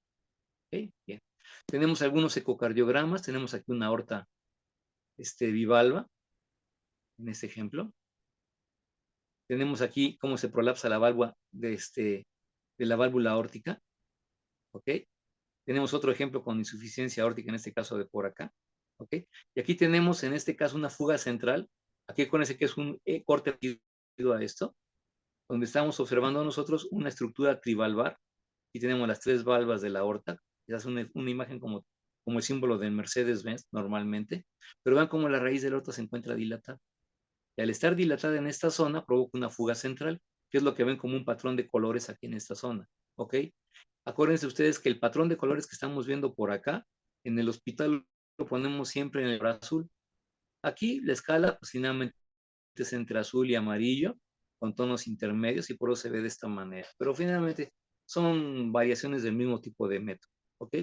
¿Okay? Bien. Tenemos algunos ecocardiogramas, tenemos aquí una aorta bivalva, en este ejemplo. Tenemos aquí cómo se prolapsa la válvula de la válvula aórtica. ¿Ok? Tenemos otro ejemplo con insuficiencia aórtica, en este caso de por acá. ¿Ok? Y aquí tenemos en este caso una fuga central. Aquí acuérdense que es un corte a esto, donde estamos observando nosotros una estructura trivalvar. Aquí tenemos las tres valvas de la aorta. Es una imagen como el símbolo del Mercedes-Benz normalmente. Pero vean cómo la raíz de la aorta se encuentra dilatada. Y al estar dilatada en esta zona, provoca una fuga central, que es lo que ven como un patrón de colores aquí en esta zona. ¿Ok? Acuérdense ustedes que el patrón de colores que estamos viendo por acá, en el hospital lo ponemos siempre en el azul. Aquí la escala, pues finalmente es entre azul y amarillo, con tonos intermedios, y por eso se ve de esta manera. Pero finalmente son variaciones del mismo tipo de método. ¿Ok?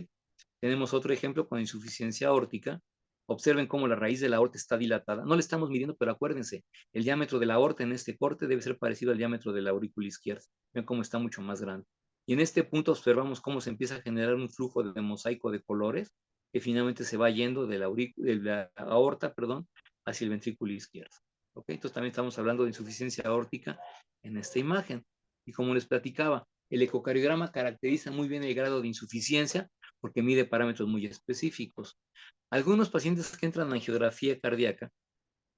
Tenemos otro ejemplo con insuficiencia aórtica. Observen cómo la raíz de la aorta está dilatada. No le estamos midiendo, pero acuérdense, el diámetro de la aorta en este corte debe ser parecido al diámetro de la aurícula izquierda. Ven cómo está mucho más grande. Y en este punto observamos cómo se empieza a generar un flujo de mosaico de colores que finalmente se va yendo de la aorta, perdón, hacia el ventrículo izquierdo. ¿Ok? Entonces también estamos hablando de insuficiencia aórtica en esta imagen. Y como les platicaba, el ecocardiograma caracteriza muy bien el grado de insuficiencia porque mide parámetros muy específicos. Algunos pacientes que entran a angiografía cardíaca,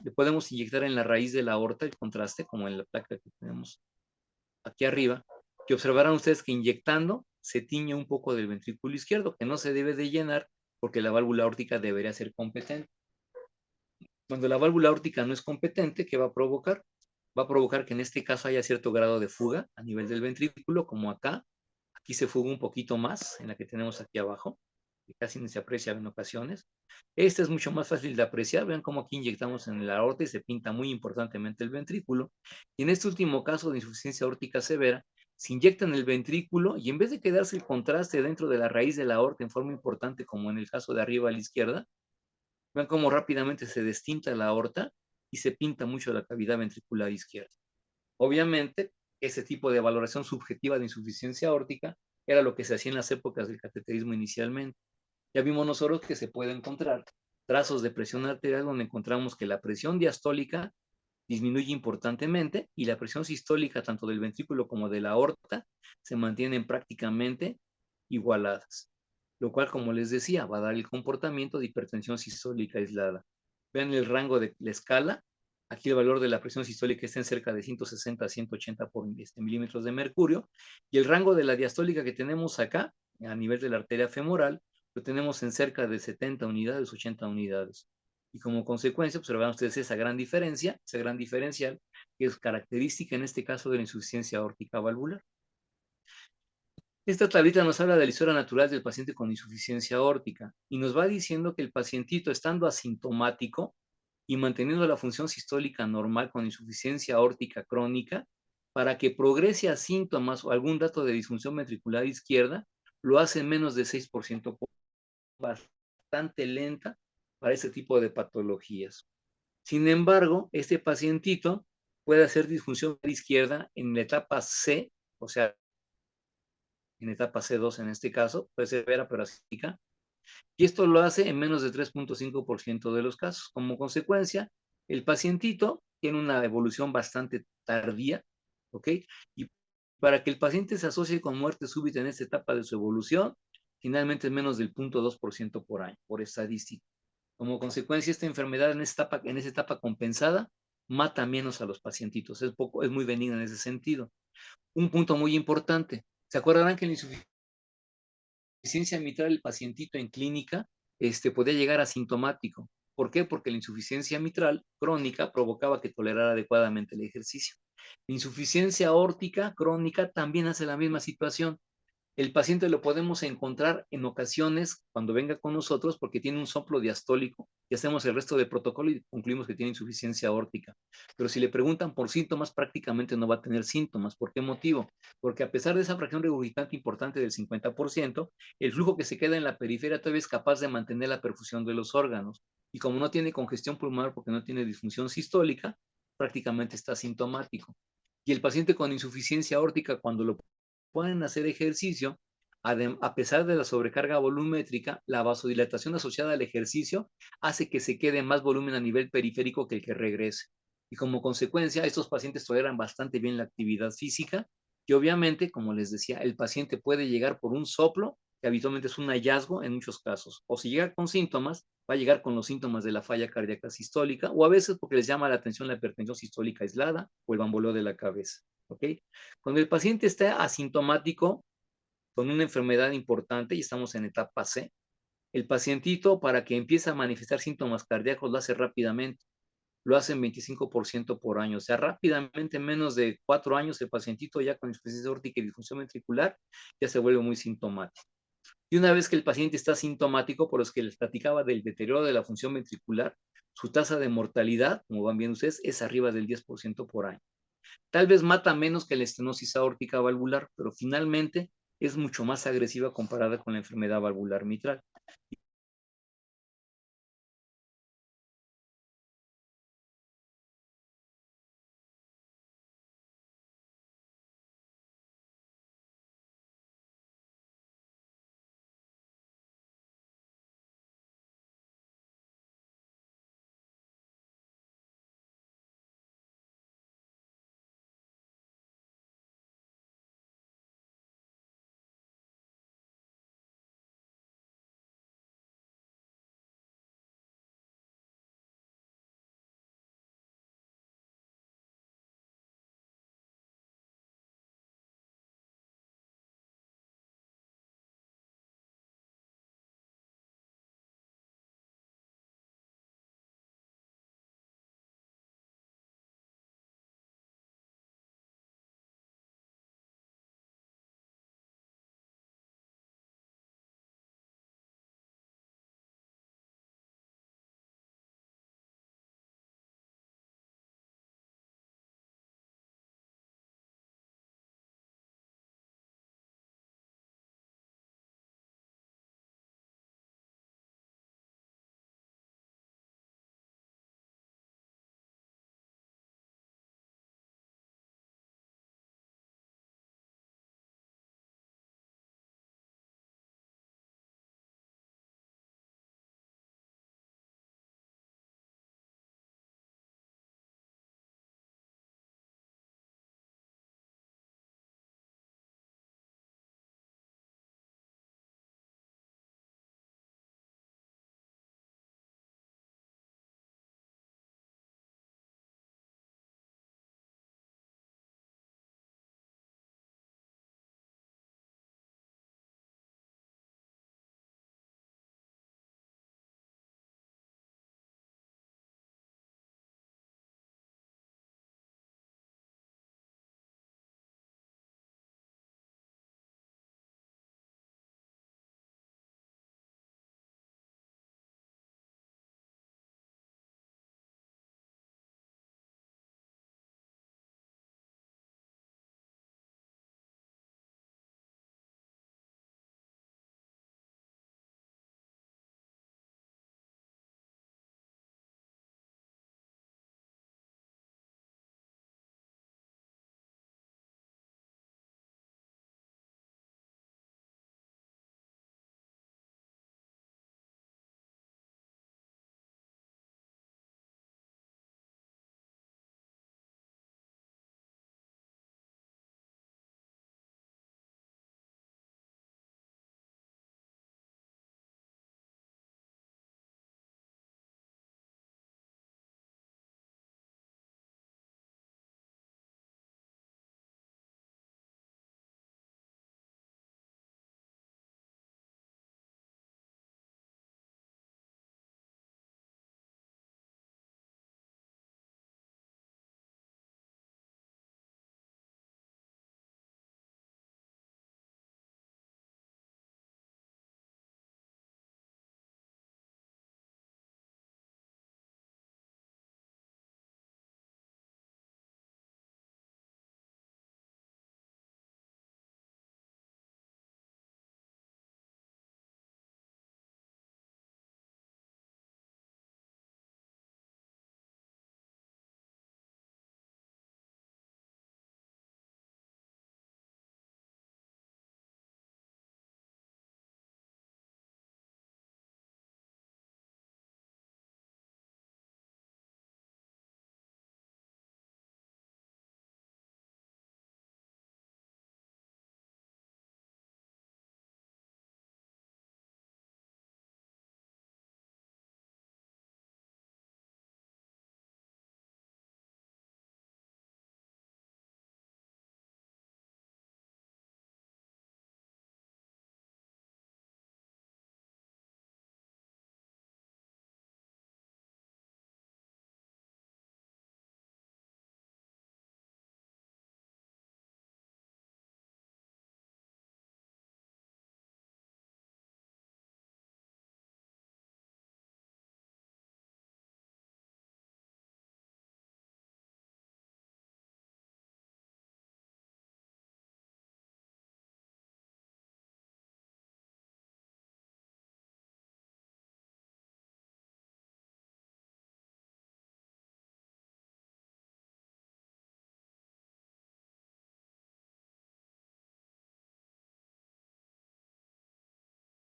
le podemos inyectar en la raíz de la aorta el contraste, como en la placa que tenemos aquí arriba, que observarán ustedes que inyectando se tiñe un poco del ventrículo izquierdo, que no se debe de llenar porque la válvula aórtica debería ser competente. Cuando la válvula aórtica no es competente, ¿qué va a provocar? Va a provocar que en este caso haya cierto grado de fuga a nivel del ventrículo, como acá. Aquí se fuga un poquito más, en la que tenemos aquí abajo, que casi ni se aprecia en ocasiones. Esta es mucho más fácil de apreciar. Vean cómo aquí inyectamos en la aorta y se pinta muy importantemente el ventrículo. Y en este último caso de insuficiencia aórtica severa, se inyecta en el ventrículo y en vez de quedarse el contraste dentro de la raíz de la aorta en forma importante, como en el caso de arriba a la izquierda, vean cómo rápidamente se destinta la aorta y se pinta mucho la cavidad ventricular izquierda. Obviamente, ese tipo de valoración subjetiva de insuficiencia aórtica era lo que se hacía en las épocas del cateterismo inicialmente. Ya vimos nosotros que se puede encontrar trazos de presión arterial donde encontramos que la presión diastólica disminuye importantemente y la presión sistólica tanto del ventrículo como de la aorta se mantienen prácticamente igualadas, lo cual, como les decía, va a dar el comportamiento de hipertensión sistólica aislada. Vean el rango de la escala. Aquí el valor de la presión sistólica está en cerca de 160 a 180 por milímetros de mercurio, y el rango de la diastólica que tenemos acá, a nivel de la arteria femoral, lo tenemos en cerca de 70 unidades, 80 unidades. Y como consecuencia, observan ustedes esa gran diferencia, esa gran diferencial, que es característica en este caso de la insuficiencia aórtica valvular. Esta tablita nos habla de la historia natural del paciente con insuficiencia aórtica y nos va diciendo que el pacientito, estando asintomático, y manteniendo la función sistólica normal con insuficiencia aórtica crónica, para que progrese a síntomas o algún dato de disfunción ventricular izquierda, lo hace en menos de 6%, bastante lenta para ese tipo de patologías. Sin embargo, este pacientito puede hacer disfunción izquierda en la etapa C, o sea, en etapa C2 en este caso, puede ser severa pero asística, y esto lo hace en menos de 3.5% de los casos. Como consecuencia, el pacientito tiene una evolución bastante tardía, ¿ok? Y para que el paciente se asocie con muerte súbita en esta etapa de su evolución, finalmente es menos del 0.2% por año, por estadística. Como consecuencia, esta enfermedad en esta etapa compensada mata menos a los pacientitos. Es muy benigna en ese sentido. Un punto muy importante. ¿Se acordarán que la insuficiencia mitral del pacientito en clínica podía llegar asintomático? ¿Por qué? Porque la insuficiencia mitral crónica provocaba que tolerara adecuadamente el ejercicio. La insuficiencia aórtica crónica también hace la misma situación. El paciente lo podemos encontrar en ocasiones cuando venga con nosotros porque tiene un soplo diastólico y hacemos el resto del protocolo y concluimos que tiene insuficiencia aórtica. Pero si le preguntan por síntomas, prácticamente no va a tener síntomas. ¿Por qué motivo? Porque a pesar de esa fracción regurgitante importante del 50%, el flujo que se queda en la periferia todavía es capaz de mantener la perfusión de los órganos. Y como no tiene congestión pulmonar porque no tiene disfunción sistólica, prácticamente está sintomático. Y el paciente con insuficiencia aórtica, cuando lo pueden hacer ejercicio, a pesar de la sobrecarga volumétrica, la vasodilatación asociada al ejercicio hace que se quede más volumen a nivel periférico que el que regrese. Y como consecuencia, estos pacientes toleran bastante bien la actividad física y obviamente, como les decía, el paciente puede llegar por un soplo, que habitualmente es un hallazgo en muchos casos. O si llega con síntomas, va a llegar con los síntomas de la falla cardíaca sistólica o a veces porque les llama la atención la hipertensión sistólica aislada o el bamboleo de la cabeza. ¿Ok? Cuando el paciente está asintomático con una enfermedad importante y estamos en etapa C, el pacientito para que empiece a manifestar síntomas cardíacos lo hace rápidamente, lo hace en 25% por año, o sea, rápidamente en menos de 4 años el pacientito ya con insuficiencia aórtica y disfunción ventricular ya se vuelve muy sintomático. Y una vez que el paciente está sintomático, por los que les platicaba del deterioro de la función ventricular, su tasa de mortalidad, como van viendo ustedes, es arriba del 10% por año. Tal vez mata menos que la estenosis aórtica valvular, pero finalmente es mucho más agresiva comparada con la enfermedad valvular mitral.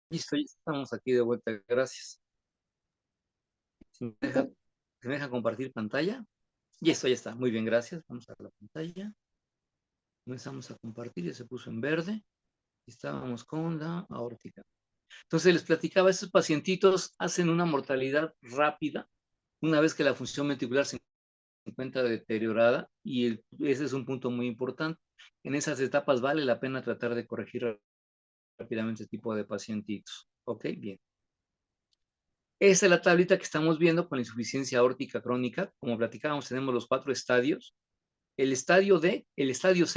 Listo, ya estamos aquí de vuelta, gracias. ¿Se me deja compartir pantalla? Y esto ya está, muy bien, gracias. Vamos a la pantalla. Comenzamos a compartir, ya se puso en verde. Estábamos con la aórtica. Entonces les platicaba, estos pacientitos hacen una mortalidad rápida una vez que la función ventricular se encuentra deteriorada y ese es un punto muy importante. En esas etapas vale la pena tratar de corregir rápidamente este tipo de pacientitos. Ok, bien. Esta es la tablita que estamos viendo con la insuficiencia aórtica crónica. Como platicábamos, tenemos los 4 estadios. El estadio C,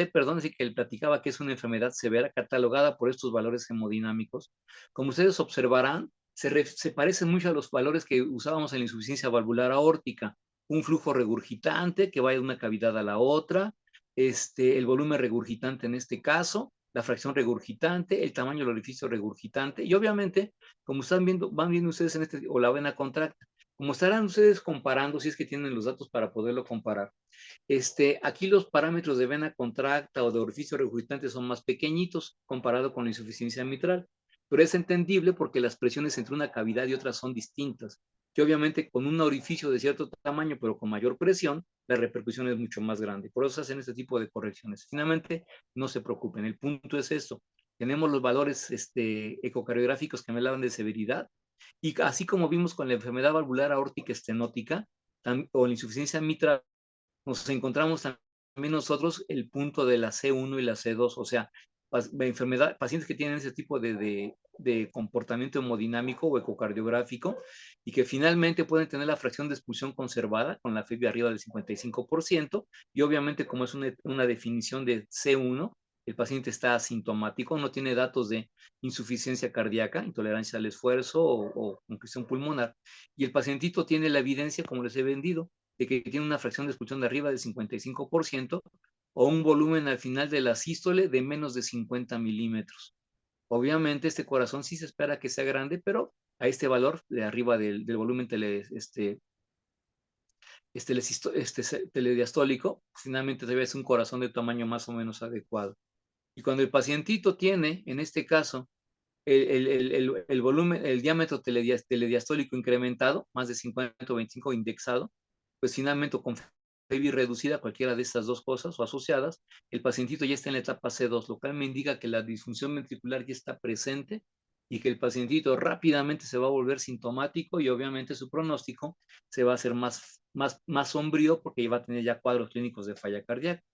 perdón, es decir, que él platicaba que es una enfermedad severa catalogada por estos valores hemodinámicos. Como ustedes observarán, se parecen mucho a los valores que usábamos en la insuficiencia valvular aórtica. Un flujo regurgitante que va de una cavidad a la otra, el volumen regurgitante en este caso, la fracción regurgitante, el tamaño del orificio regurgitante y obviamente, como están viendo, van viendo ustedes o la vena contracta, como estarán ustedes comparando, si es que tienen los datos para poderlo comparar. Aquí los parámetros de vena contracta o de orificio regurgitante son más pequeñitos comparado con la insuficiencia mitral, pero es entendible porque las presiones entre una cavidad y otra son distintas, que obviamente con un orificio de cierto tamaño pero con mayor presión, la repercusión es mucho más grande. Por eso se hacen este tipo de correcciones. Finalmente, no se preocupen, el punto es esto. Tenemos los valores ecocardiográficos que me hablan de severidad, y así como vimos con la enfermedad valvular aórtica estenótica o la insuficiencia mitral, nos encontramos también nosotros el punto de la C1 y la C2, o sea, pacientes que tienen ese tipo de comportamiento hemodinámico o ecocardiográfico y que finalmente pueden tener la fracción de expulsión conservada con la FEBI arriba del 55% y obviamente como es una definición de C1, el paciente está asintomático, no tiene datos de insuficiencia cardíaca, intolerancia al esfuerzo o congestión pulmonar y el pacientito tiene la evidencia, como les he vendido, de que tiene una fracción de expulsión de arriba del 55% o un volumen al final de la sístole de menos de 50 milímetros. Obviamente este corazón sí se espera que sea grande, pero a este valor de arriba del volumen telediastólico, finalmente debe ser un corazón de tamaño más o menos adecuado. Y cuando el pacientito tiene, en este caso, el volumen, el diámetro telediastólico incrementado, más de 50 o 25 indexado, pues finalmente con FEBI reducida, cualquiera de estas dos cosas o asociadas, el pacientito ya está en la etapa C2, lo cual me indica que la disfunción ventricular ya está presente y que el pacientito rápidamente se va a volver sintomático y obviamente su pronóstico se va a hacer más sombrío porque va a tener ya cuadros clínicos de falla cardíaca.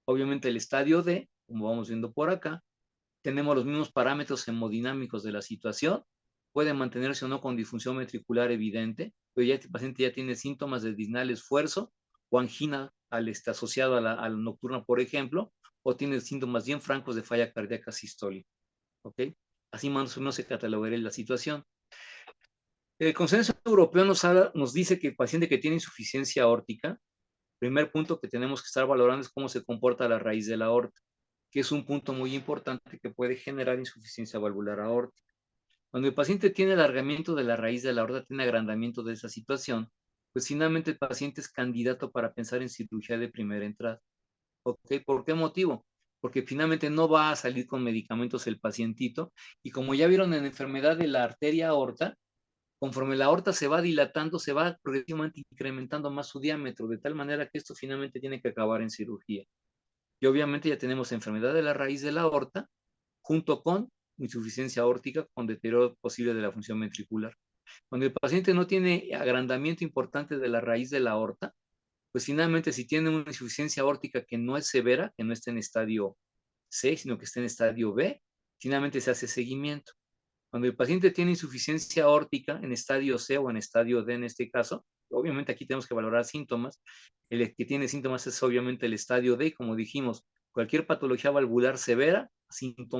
Obviamente el estadio D, como vamos viendo por acá, tenemos los mismos parámetros hemodinámicos de la situación, puede mantenerse o no con disfunción ventricular evidente, pero ya el paciente ya tiene síntomas de disnal esfuerzo o angina asociado a la nocturna, por ejemplo, o tiene síntomas bien francos de falla cardíaca sistólica. ¿Ok? Así más o menos se catalogaría la situación. El consenso europeo nos dice que el paciente que tiene insuficiencia aórtica, primer punto que tenemos que estar valorando es cómo se comporta la raíz de la aorta, que es un punto muy importante que puede generar insuficiencia valvular aórtica. Cuando el paciente tiene alargamiento de la raíz de la aorta, tiene agrandamiento de esa situación, pues finalmente el paciente es candidato para pensar en cirugía de primera entrada. ¿Ok? ¿Por qué motivo? Porque finalmente no va a salir con medicamentos el pacientito y como ya vieron en la enfermedad de la arteria aorta, conforme la aorta se va dilatando, se va progresivamente incrementando más su diámetro, de tal manera que esto finalmente tiene que acabar en cirugía. Y obviamente ya tenemos enfermedad de la raíz de la aorta, junto con insuficiencia aórtica con deterioro posible de la función ventricular. Cuando el paciente no tiene agrandamiento importante de la raíz de la aorta, pues finalmente si tiene una insuficiencia aórtica que no es severa, que no está en estadio C, sino que está en estadio B, finalmente se hace seguimiento. Cuando el paciente tiene insuficiencia aórtica en estadio C o en estadio D en este caso, obviamente aquí tenemos que valorar síntomas. El que tiene síntomas es obviamente el estadio D, como dijimos, cualquier patología valvular severa,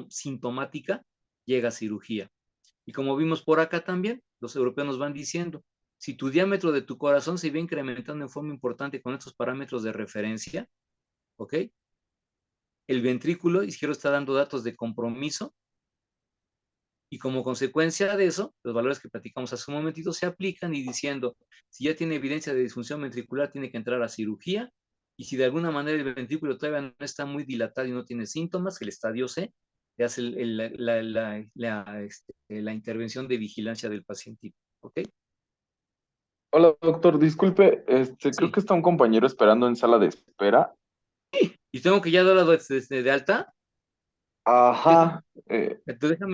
sintomática, llega a cirugía. Y como vimos por acá también, los europeos nos van diciendo, si tu diámetro de tu corazón se va incrementando en forma importante con estos parámetros de referencia, ¿ok? El ventrículo izquierdo está dando datos de compromiso y como consecuencia de eso, los valores que platicamos hace un momentito se aplican y diciendo, si ya tiene evidencia de disfunción ventricular, tiene que entrar a cirugía, y si de alguna manera el ventrículo todavía no está muy dilatado y no tiene síntomas, el estadio C, le hace la intervención de vigilancia del paciente. ¿Ok? Hola, doctor, disculpe, creo Sí. que está un compañero esperando en sala de espera. Y tengo que ya darlo de alta. Déjame, Ajá,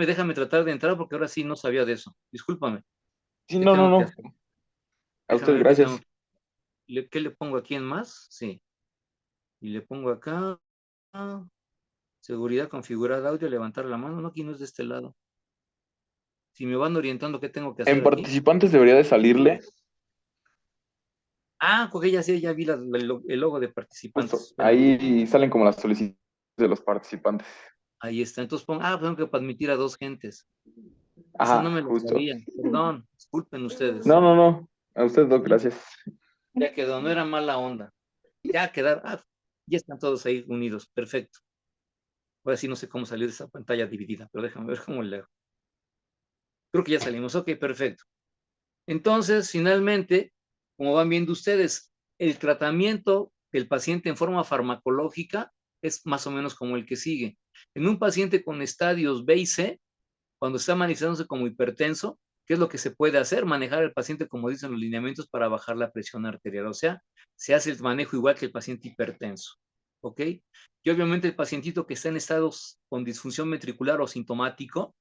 déjame tratar de entrar porque ahora sí no sabía de eso. Discúlpame. sí, ¿Qué no, no, tengo que no, hacer? a Déjame usted, ver qué tengo. gracias. ¿Qué le pongo aquí en más? Sí. Y le pongo acá. Seguridad configurada, audio, levantar la mano. No, aquí no es de este lado. Si me van orientando, ¿qué tengo que En hacer aquí? participantes debería de salirle, Ah, porque ya sí, ya vi el logo de participantes. justo, Espérame. ahí salen como las solicitudes de los participantes. Ahí está. Entonces pongo, tengo que admitir a 2 gentes. Esa no Ajá, me lo justo. sabía. Perdón, disculpen ustedes. No, no, no, a usted, doc, Ya, gracias. ya quedó, no era mala onda. Ya quedar, ya están todos ahí unidos. Perfecto. Ahora sí no sé cómo salir de esa pantalla dividida, pero déjame ver cómo le hago. Creo que ya salimos. Ok, perfecto. Entonces, finalmente, como van viendo ustedes, el tratamiento del paciente en forma farmacológica es más o menos como el que sigue. En un paciente con estadios B y C, cuando está manifestándose como hipertenso, ¿qué es lo que se puede hacer? Manejar al paciente, como dicen los lineamientos, para bajar la presión arterial. O sea, se hace el manejo igual que el paciente hipertenso. ¿Ok? Y obviamente el pacientito que está en estados con disfunción ventricular o sintomático,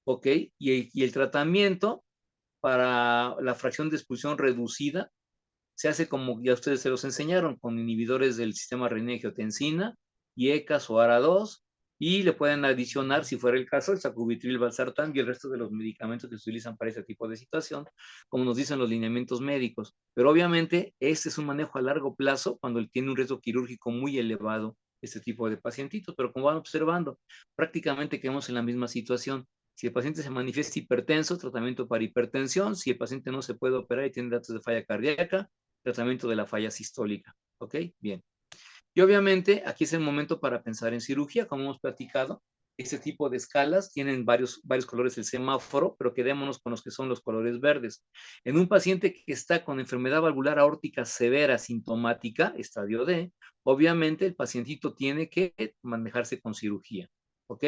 ¿ok? Y el tratamiento para la fracción de expulsión reducida se hace como ya ustedes se los enseñaron, con inhibidores del sistema renina-angiotensina, IECAS o ARA2, y le pueden adicionar, si fuera el caso, el sacubitril, valsartán y el resto de los medicamentos que se utilizan para este tipo de situación, como nos dicen los lineamientos médicos. Pero obviamente, este es un manejo a largo plazo cuando él tiene un riesgo quirúrgico muy elevado, este tipo de pacientitos. Pero como van observando, prácticamente quedamos en la misma situación. Si el paciente se manifiesta hipertenso, tratamiento para hipertensión. Si el paciente no se puede operar y tiene datos de falla cardíaca, tratamiento de la falla sistólica. ¿Ok? Bien. Y obviamente aquí es el momento para pensar en cirugía, como hemos platicado. Este tipo de escalas tienen varios colores del semáforo, pero quedémonos con los que son los colores verdes. En un paciente que está con enfermedad valvular aórtica severa sintomática, estadio D, obviamente el pacientito tiene que manejarse con cirugía. ¿Ok?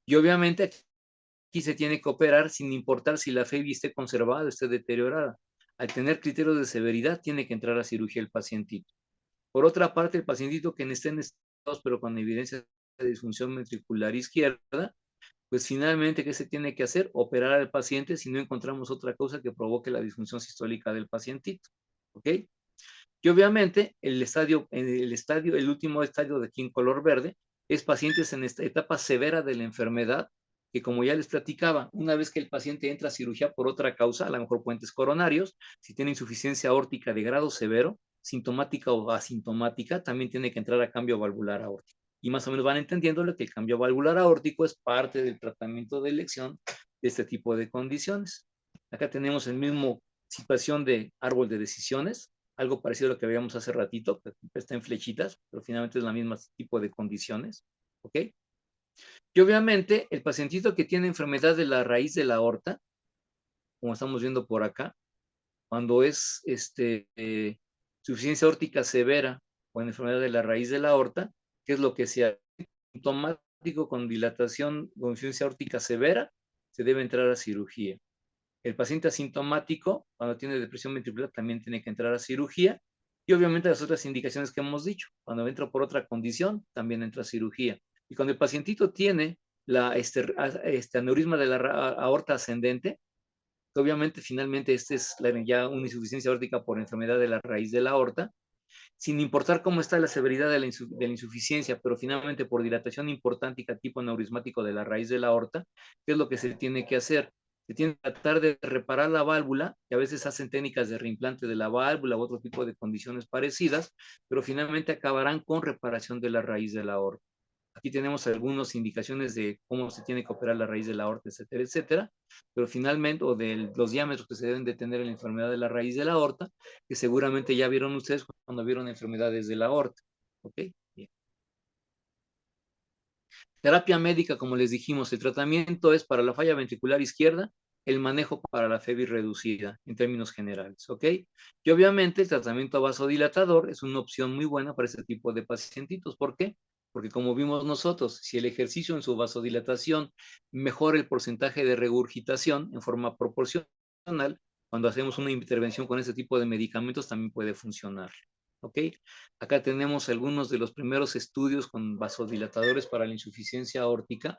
Y obviamente aquí se tiene que operar sin importar si la FEBI esté conservada o esté deteriorada. Al tener criterios de severidad, tiene que entrar a cirugía el pacientito. Por otra parte, el pacientito que esté en estados, pero con evidencia de disfunción ventricular izquierda, pues finalmente, ¿qué se tiene que hacer? Operar al paciente si no encontramos otra cosa que provoque la disfunción sistólica del pacientito. ¿Ok? Y obviamente, el último estadio de aquí en color verde, es pacientes en esta etapa severa de la enfermedad, que como ya les platicaba, una vez que el paciente entra a cirugía por otra causa, a lo mejor puentes coronarios, si tiene insuficiencia aórtica de grado severo, sintomática o asintomática, también tiene que entrar a cambio valvular aórtico. Y más o menos van entendiéndole que el cambio valvular aórtico es parte del tratamiento de elección de este tipo de condiciones. Acá tenemos el mismo situación de árbol de decisiones, algo parecido a lo que veíamos hace ratito, que está en flechitas, pero finalmente es la misma tipo de condiciones. ¿Ok? Y obviamente el pacientito que tiene enfermedad de la raíz de la aorta, como estamos viendo por acá, cuando es suficiencia aórtica severa o en enfermedad de la raíz de la aorta, ¿qué es lo que se hace? Sintomático con dilatación o insuficiencia aórtica severa, se debe entrar a cirugía. El paciente asintomático, cuando tiene depresión ventricular, también tiene que entrar a cirugía. Y obviamente las otras indicaciones que hemos dicho. Cuando entra por otra condición, también entra a cirugía. Y cuando el pacientito tiene este aneurisma de la aorta ascendente, que obviamente finalmente es ya una insuficiencia aórtica por enfermedad de la raíz de la aorta, sin importar cómo está la severidad de la insuficiencia, pero finalmente por dilatación importante tipo aneurismático de la raíz de la aorta, ¿qué es lo que se tiene que hacer? Se tiene que tratar de reparar la válvula, que a veces hacen técnicas de reimplante de la válvula u otro tipo de condiciones parecidas, pero finalmente acabarán con reparación de la raíz de la aorta. Aquí tenemos algunas indicaciones de cómo se tiene que operar la raíz de la aorta, etcétera, etcétera, pero finalmente, o de los diámetros que se deben de tener en la enfermedad de la raíz de la aorta, que seguramente ya vieron ustedes cuando vieron enfermedades de la aorta. ¿Ok? Bien. Terapia médica, como les dijimos, el tratamiento es para la falla ventricular izquierda, el manejo para la FEBI reducida, en términos generales, ¿ok? Y obviamente el tratamiento vasodilatador es una opción muy buena para este tipo de pacientitos. ¿Por qué? porque como vimos nosotros, si el ejercicio en su vasodilatación mejora el porcentaje de regurgitación en forma proporcional, cuando hacemos una intervención con este tipo de medicamentos también puede funcionar. ¿Ok? Acá tenemos algunos de los primeros estudios con vasodilatadores para la insuficiencia aórtica.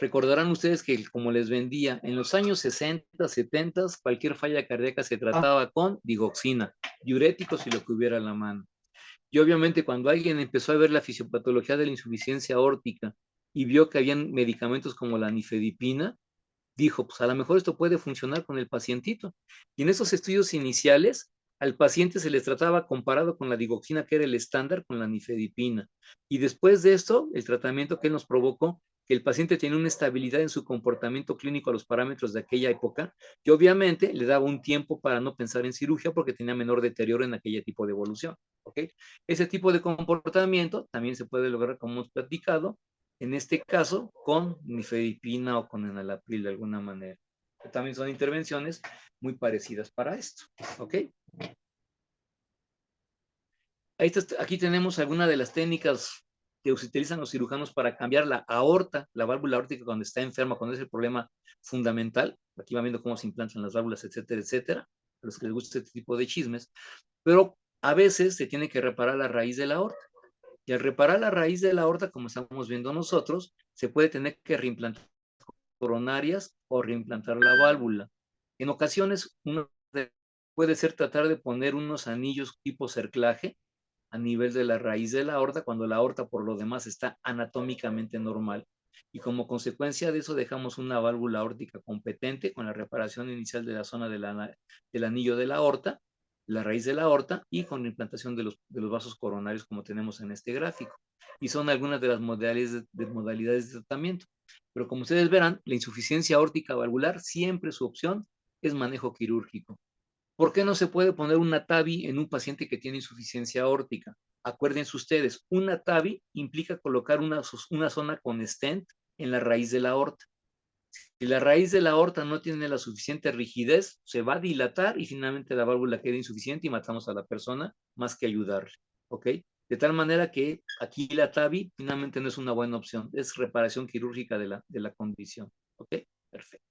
Recordarán ustedes que, como les vendía, en los años 60, 70, cualquier falla cardíaca se trataba con digoxina, diuréticos y lo que hubiera a la mano. Y obviamente cuando alguien empezó a ver la fisiopatología de la insuficiencia aórtica y vio que habían medicamentos como la nifedipina, dijo, pues a lo mejor esto puede funcionar con el pacientito. Y en esos estudios iniciales, al paciente se les trataba comparado con la digoxina, que era el estándar, con la nifedipina. Y después de esto, el tratamiento que nos provocó que el paciente tenía una estabilidad en su comportamiento clínico a los parámetros de aquella época, y obviamente le daba un tiempo para no pensar en cirugía porque tenía menor deterioro en aquel tipo de evolución. ¿Ok? Ese tipo de comportamiento también se puede lograr, como hemos platicado, en este caso con nifedipina o con enalapril de alguna manera. También son intervenciones muy parecidas para esto. ¿Ok? Aquí tenemos algunas de las técnicas que utilizan los cirujanos para cambiar la aorta, la válvula aórtica cuando está enferma, cuando es el problema fundamental. Aquí van viendo cómo se implantan las válvulas, etcétera, etcétera. A los que les gusta este tipo de chismes. Pero a veces se tiene que reparar la raíz de la aorta. Y al reparar la raíz de la aorta, como estamos viendo nosotros, se puede tener que reimplantar coronarias o reimplantar la válvula. En ocasiones, uno puede ser tratar de poner unos anillos tipo cerclaje a nivel de la raíz de la aorta, cuando la aorta por lo demás está anatómicamente normal. Y como consecuencia de eso dejamos una válvula aórtica competente con la reparación inicial de la zona del anillo de la aorta, la raíz de la aorta, y con la implantación de los vasos coronarios como tenemos en este gráfico. Y son algunas de las modalidades de tratamiento. Pero como ustedes verán, la insuficiencia aórtica valvular siempre su opción es manejo quirúrgico. ¿Por qué no se puede poner una TAVI en un paciente que tiene insuficiencia aórtica? Acuérdense ustedes, una TAVI implica colocar una zona con stent en la raíz de la aorta. Si la raíz de la aorta no tiene la suficiente rigidez, se va a dilatar y finalmente la válvula queda insuficiente y matamos a la persona más que ayudarle. ¿Ok? De tal manera que aquí la TAVI finalmente no es una buena opción, es reparación quirúrgica de la condición. ¿Ok? Perfecto.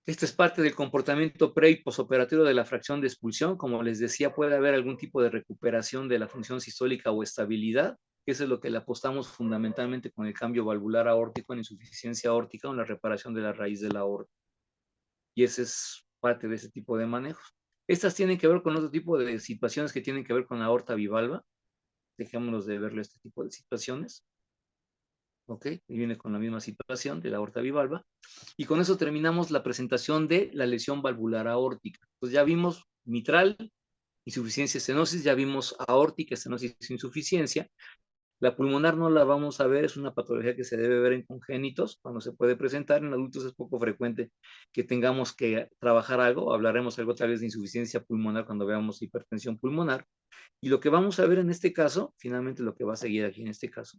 Esta es parte del comportamiento pre- y posoperatorio de la fracción de expulsión. Como les decía, puede haber algún tipo de recuperación de la función sistólica o estabilidad, que eso es lo que le apostamos fundamentalmente con el cambio valvular aórtico en insuficiencia aórtica o en la reparación de la raíz de la aorta. Y ese es parte de ese tipo de manejos. Estas tienen que ver con otro tipo de situaciones que tienen que ver con la aorta bivalva. Dejémonos de verle este tipo de situaciones. ¿Ok? Y viene con la misma situación de la aorta bivalva. Y con eso terminamos la presentación de la lesión valvular aórtica. Pues ya vimos mitral, insuficiencia estenosis, ya vimos aórtica, estenosis, insuficiencia. La pulmonar no la vamos a ver, es una patología que se debe ver en congénitos, cuando se puede presentar. En adultos es poco frecuente que tengamos que trabajar algo, hablaremos algo tal vez de insuficiencia pulmonar cuando veamos hipertensión pulmonar. Y lo que vamos a ver en este caso, finalmente lo que va a seguir aquí en este caso,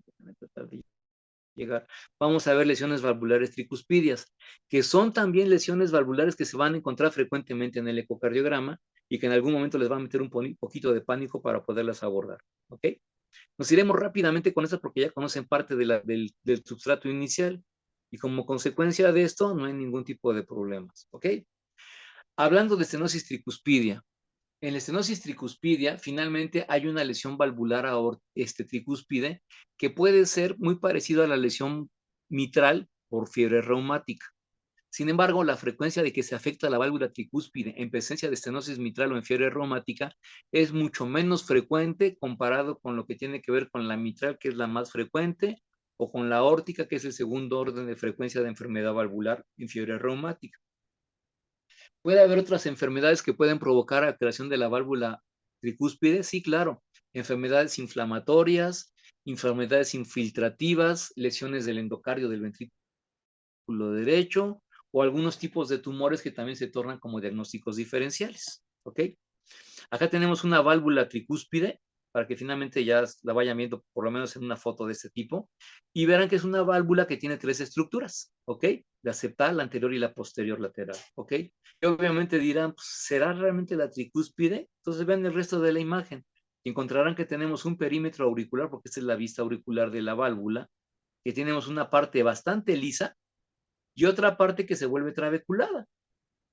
llegar, vamos a ver lesiones valvulares tricuspidias, que son también lesiones valvulares que se van a encontrar frecuentemente en el ecocardiograma y que en algún momento les va a meter un poquito de pánico para poderlas abordar. ¿Ok? Nos iremos rápidamente con estas porque ya conocen parte del substrato inicial y como consecuencia de esto no hay ningún tipo de problemas. ¿Ok? Hablando de estenosis tricuspidia, en la estenosis tricuspidia, finalmente hay una lesión valvular tricúspide que puede ser muy parecido a la lesión mitral por fiebre reumática. Sin embargo, la frecuencia de que se afecta la válvula tricúspide en presencia de estenosis mitral o en fiebre reumática es mucho menos frecuente comparado con lo que tiene que ver con la mitral, que es la más frecuente, o con la aórtica, que es el segundo orden de frecuencia de enfermedad valvular en fiebre reumática. ¿Puede haber otras enfermedades que pueden provocar alteración de la válvula tricúspide? Sí, claro. Enfermedades inflamatorias, enfermedades infiltrativas, lesiones del endocardio del ventrículo derecho o algunos tipos de tumores que también se tornan como diagnósticos diferenciales. ¿Ok? Acá tenemos una válvula tricúspide para que finalmente ya la vayan viendo por lo menos en una foto de este tipo, y verán que es una válvula que tiene tres estructuras, ¿ok? La septal, la anterior y la posterior lateral, ¿ok? Y obviamente dirán, pues, ¿será realmente la tricúspide? Entonces vean el resto de la imagen. y encontrarán que tenemos un perímetro auricular, porque esta es la vista auricular de la válvula, que tenemos una parte bastante lisa y otra parte que se vuelve trabeculada.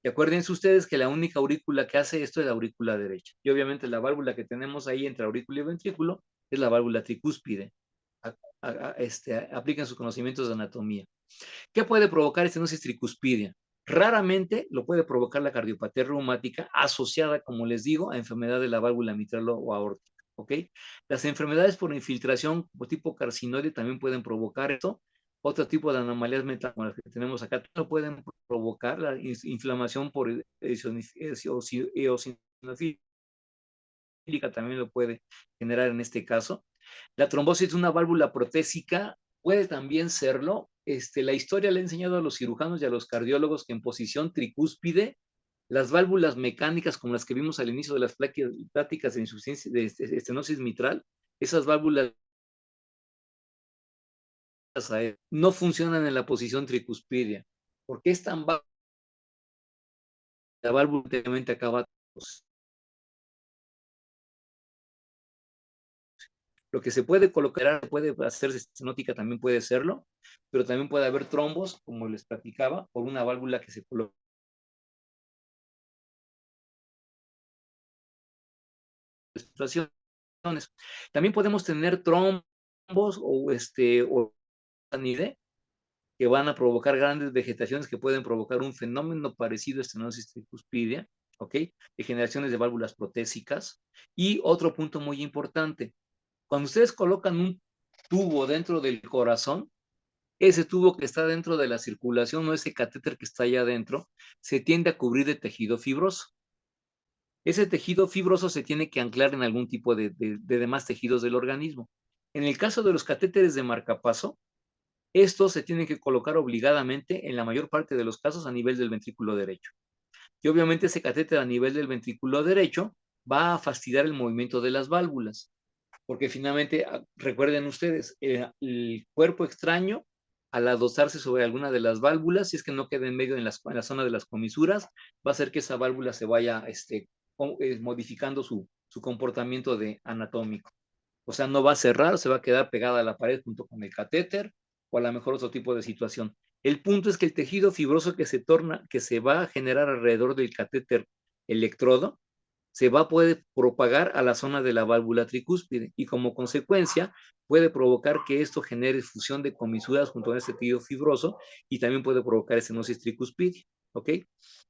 Y acuérdense ustedes que la única aurícula que hace esto es la aurícula derecha. Y obviamente la válvula que tenemos ahí entre aurícula y ventrículo es la válvula tricúspide. Apliquen sus conocimientos de anatomía. ¿Qué puede provocar estenosis tricúspide? Raramente lo puede provocar la cardiopatía reumática asociada, como les digo, a enfermedad de la válvula mitral o aórtica. ¿Ok? Las enfermedades por infiltración tipo carcinoide también pueden provocar esto. Otro tipo de anomalías metabólicas que tenemos acá no pueden provocar la inflamación por eosinofílica, también lo puede generar en este caso. La trombosis de una válvula protésica puede también serlo. La historia le ha enseñado a los cirujanos y a los cardiólogos que en posición tricúspide, las válvulas mecánicas como las que vimos al inicio de las pláticas de insuficiencia de estenosis mitral, esas válvulas no funcionan en la posición tricúspide. ¿Por qué es tan baja? La válvula últimamente acaba. Lo que se puede colocar, puede hacerse estenótica, también puede serlo, pero también puede haber trombos, como les platicaba, por una válvula que se coloca. También podemos tener trombos o anide, que van a provocar grandes vegetaciones que pueden provocar un fenómeno parecido a estenosis tricúspide, ¿ok? Degeneraciones de válvulas protésicas. Y otro punto muy importante, cuando ustedes colocan un tubo dentro del corazón, ese tubo que está dentro de la circulación o ese catéter que está allá adentro, se tiende a cubrir de tejido fibroso. Ese tejido fibroso se tiene que anclar en algún tipo de demás tejidos del organismo. En el caso de los catéteres de marcapaso, estos se tienen que colocar obligadamente en la mayor parte de los casos a nivel del ventrículo derecho. Y obviamente ese catéter a nivel del ventrículo derecho va a fastidiar el movimiento de las válvulas, porque finalmente, recuerden ustedes, el cuerpo extraño, al adosarse sobre alguna de las válvulas, si es que no queda en medio en la zona de las comisuras, va a hacer que esa válvula se vaya modificando su comportamiento anatómico. O sea, no va a cerrar, se va a quedar pegada a la pared junto con el catéter, o a lo mejor otro tipo de situación. El punto es que el tejido fibroso que se va a generar alrededor del catéter electrodo, se va a poder propagar a la zona de la válvula tricúspide y como consecuencia puede provocar que esto genere fusión de comisuras junto a ese tejido fibroso y también puede provocar estenosis tricúspide, ¿ok?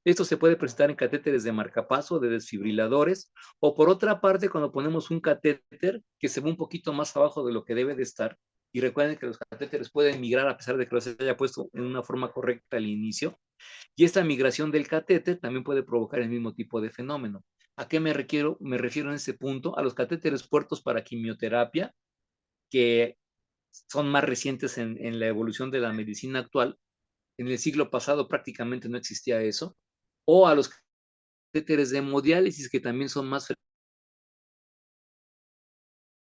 Esto se puede presentar en catéteres de marcapaso, de desfibriladores, o por otra parte cuando ponemos un catéter que se ve un poquito más abajo de lo que debe de estar, y recuerden que los catéteres pueden migrar a pesar de que los haya puesto en una forma correcta al inicio, y esta migración del catéter también puede provocar el mismo tipo de fenómeno. ¿A qué me refiero en este punto? A los catéteres puertos para quimioterapia, que son más recientes en la evolución de la medicina actual. En el siglo pasado prácticamente no existía eso. O a los catéteres de hemodiálisis, que también son más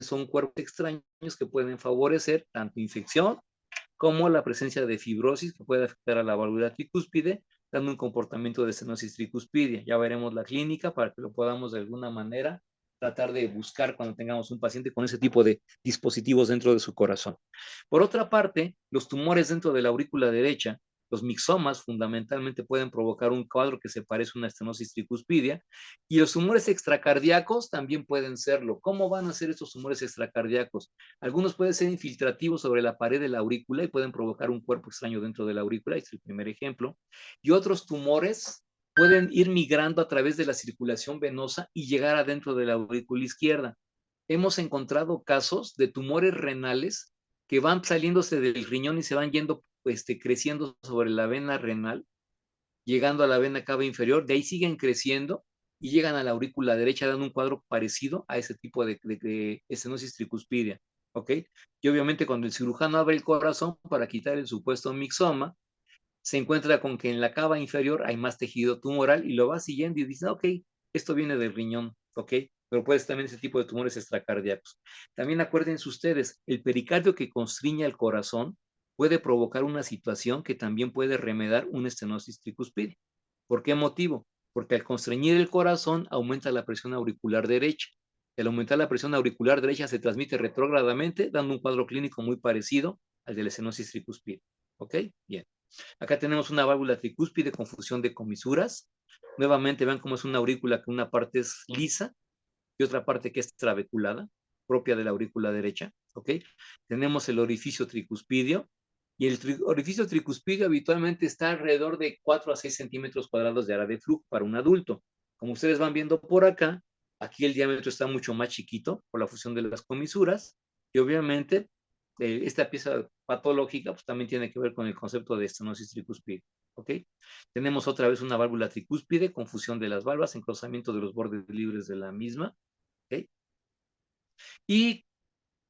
son cuerpos extraños que pueden favorecer tanto infección como la presencia de fibrosis que puede afectar a la válvula tricúspide, dando un comportamiento de estenosis tricúspide. Ya veremos la clínica para que lo podamos de alguna manera tratar de buscar cuando tengamos un paciente con ese tipo de dispositivos dentro de su corazón. Por otra parte, los tumores dentro de la aurícula derecha, los mixomas fundamentalmente pueden provocar un cuadro que se parece a una estenosis tricúspide, y los tumores extracardíacos también pueden serlo. ¿Cómo van a ser estos tumores extracardíacos? Algunos pueden ser infiltrativos sobre la pared de la aurícula y pueden provocar un cuerpo extraño dentro de la aurícula, este es el primer ejemplo. Y otros tumores pueden ir migrando a través de la circulación venosa y llegar adentro de la aurícula izquierda. Hemos encontrado casos de tumores renales que van saliéndose del riñón y se van yendo, creciendo sobre la vena renal, llegando a la vena cava inferior, de ahí siguen creciendo y llegan a la aurícula derecha dando un cuadro parecido a ese tipo de estenosis tricúspide, ¿ok? Y obviamente cuando el cirujano abre el corazón para quitar el supuesto mixoma, se encuentra con que en la cava inferior hay más tejido tumoral y lo va siguiendo y dice, ok, esto viene del riñón, ok, pero puede ser también ese tipo de tumores extracardíacos. También acuérdense ustedes, el pericardio que constriña el corazón puede provocar una situación que también puede remediar una estenosis tricúspide. ¿Por qué motivo? Porque al constreñir el corazón aumenta la presión auricular derecha. Al aumentar la presión auricular derecha se transmite retrógradamente, dando un cuadro clínico muy parecido al de la estenosis tricúspide. ¿Ok? Bien. Acá tenemos una válvula tricúspide con fusión de comisuras. Nuevamente vean cómo es una aurícula que una parte es lisa y otra parte que es trabeculada, propia de la aurícula derecha. ¿Ok? Tenemos el orificio tricuspidio y el orificio tricuspidio habitualmente está alrededor de 4 a 6 centímetros cuadrados de área de flujo para un adulto. Como ustedes van viendo por acá, aquí el diámetro está mucho más chiquito por la fusión de las comisuras y obviamente esta pieza patológica pues, también tiene que ver con el concepto de estenosis tricuspide. ¿Ok? Tenemos otra vez una válvula tricúspide con fusión de las valvas, encruzamiento de los bordes libres de la misma. ¿Ok? Y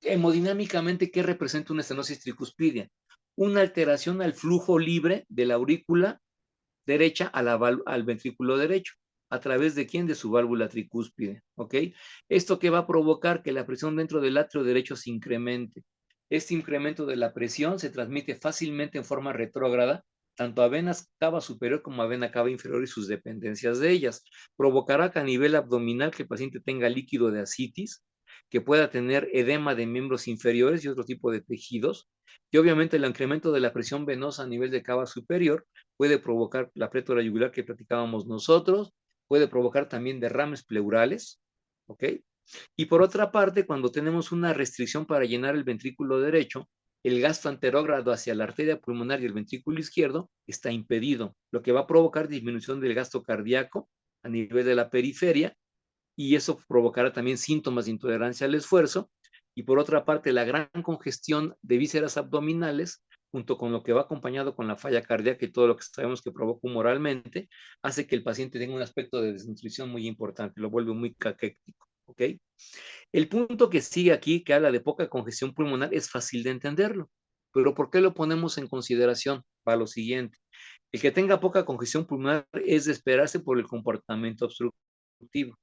hemodinámicamente, ¿qué representa una estenosis tricuspidia? Una alteración al flujo libre de la aurícula derecha al ventrículo derecho. ¿A través de quién? De su válvula tricúspide. ¿Ok? ¿Esto qué va a provocar? Que la presión dentro del atrio derecho se incremente. Este incremento de la presión se transmite fácilmente en forma retrógrada, tanto a venas cava superior como a vena cava inferior y sus dependencias de ellas. Provocará que a nivel abdominal que el paciente tenga líquido de ascitis, que pueda tener edema de miembros inferiores y otro tipo de tejidos, y obviamente el incremento de la presión venosa a nivel de cava superior puede provocar la pletora yugular que platicábamos nosotros, puede provocar también derrames pleurales, ¿ok? Y por otra parte, cuando tenemos una restricción para llenar el ventrículo derecho, el gasto anterógrado hacia la arteria pulmonar y el ventrículo izquierdo está impedido, lo que va a provocar disminución del gasto cardíaco a nivel de la periferia y eso provocará también síntomas de intolerancia al esfuerzo. Y por otra parte, la gran congestión de vísceras abdominales, junto con lo que va acompañado con la falla cardíaca y todo lo que sabemos que provoca humoralmente, hace que el paciente tenga un aspecto de desnutrición muy importante, lo vuelve muy caquético. ¿Ok? El punto que sigue aquí, que habla de poca congestión pulmonar, es fácil de entenderlo. Pero ¿por qué lo ponemos en consideración? Para lo siguiente. El que tenga poca congestión pulmonar es de esperarse por el comportamiento obstructivo.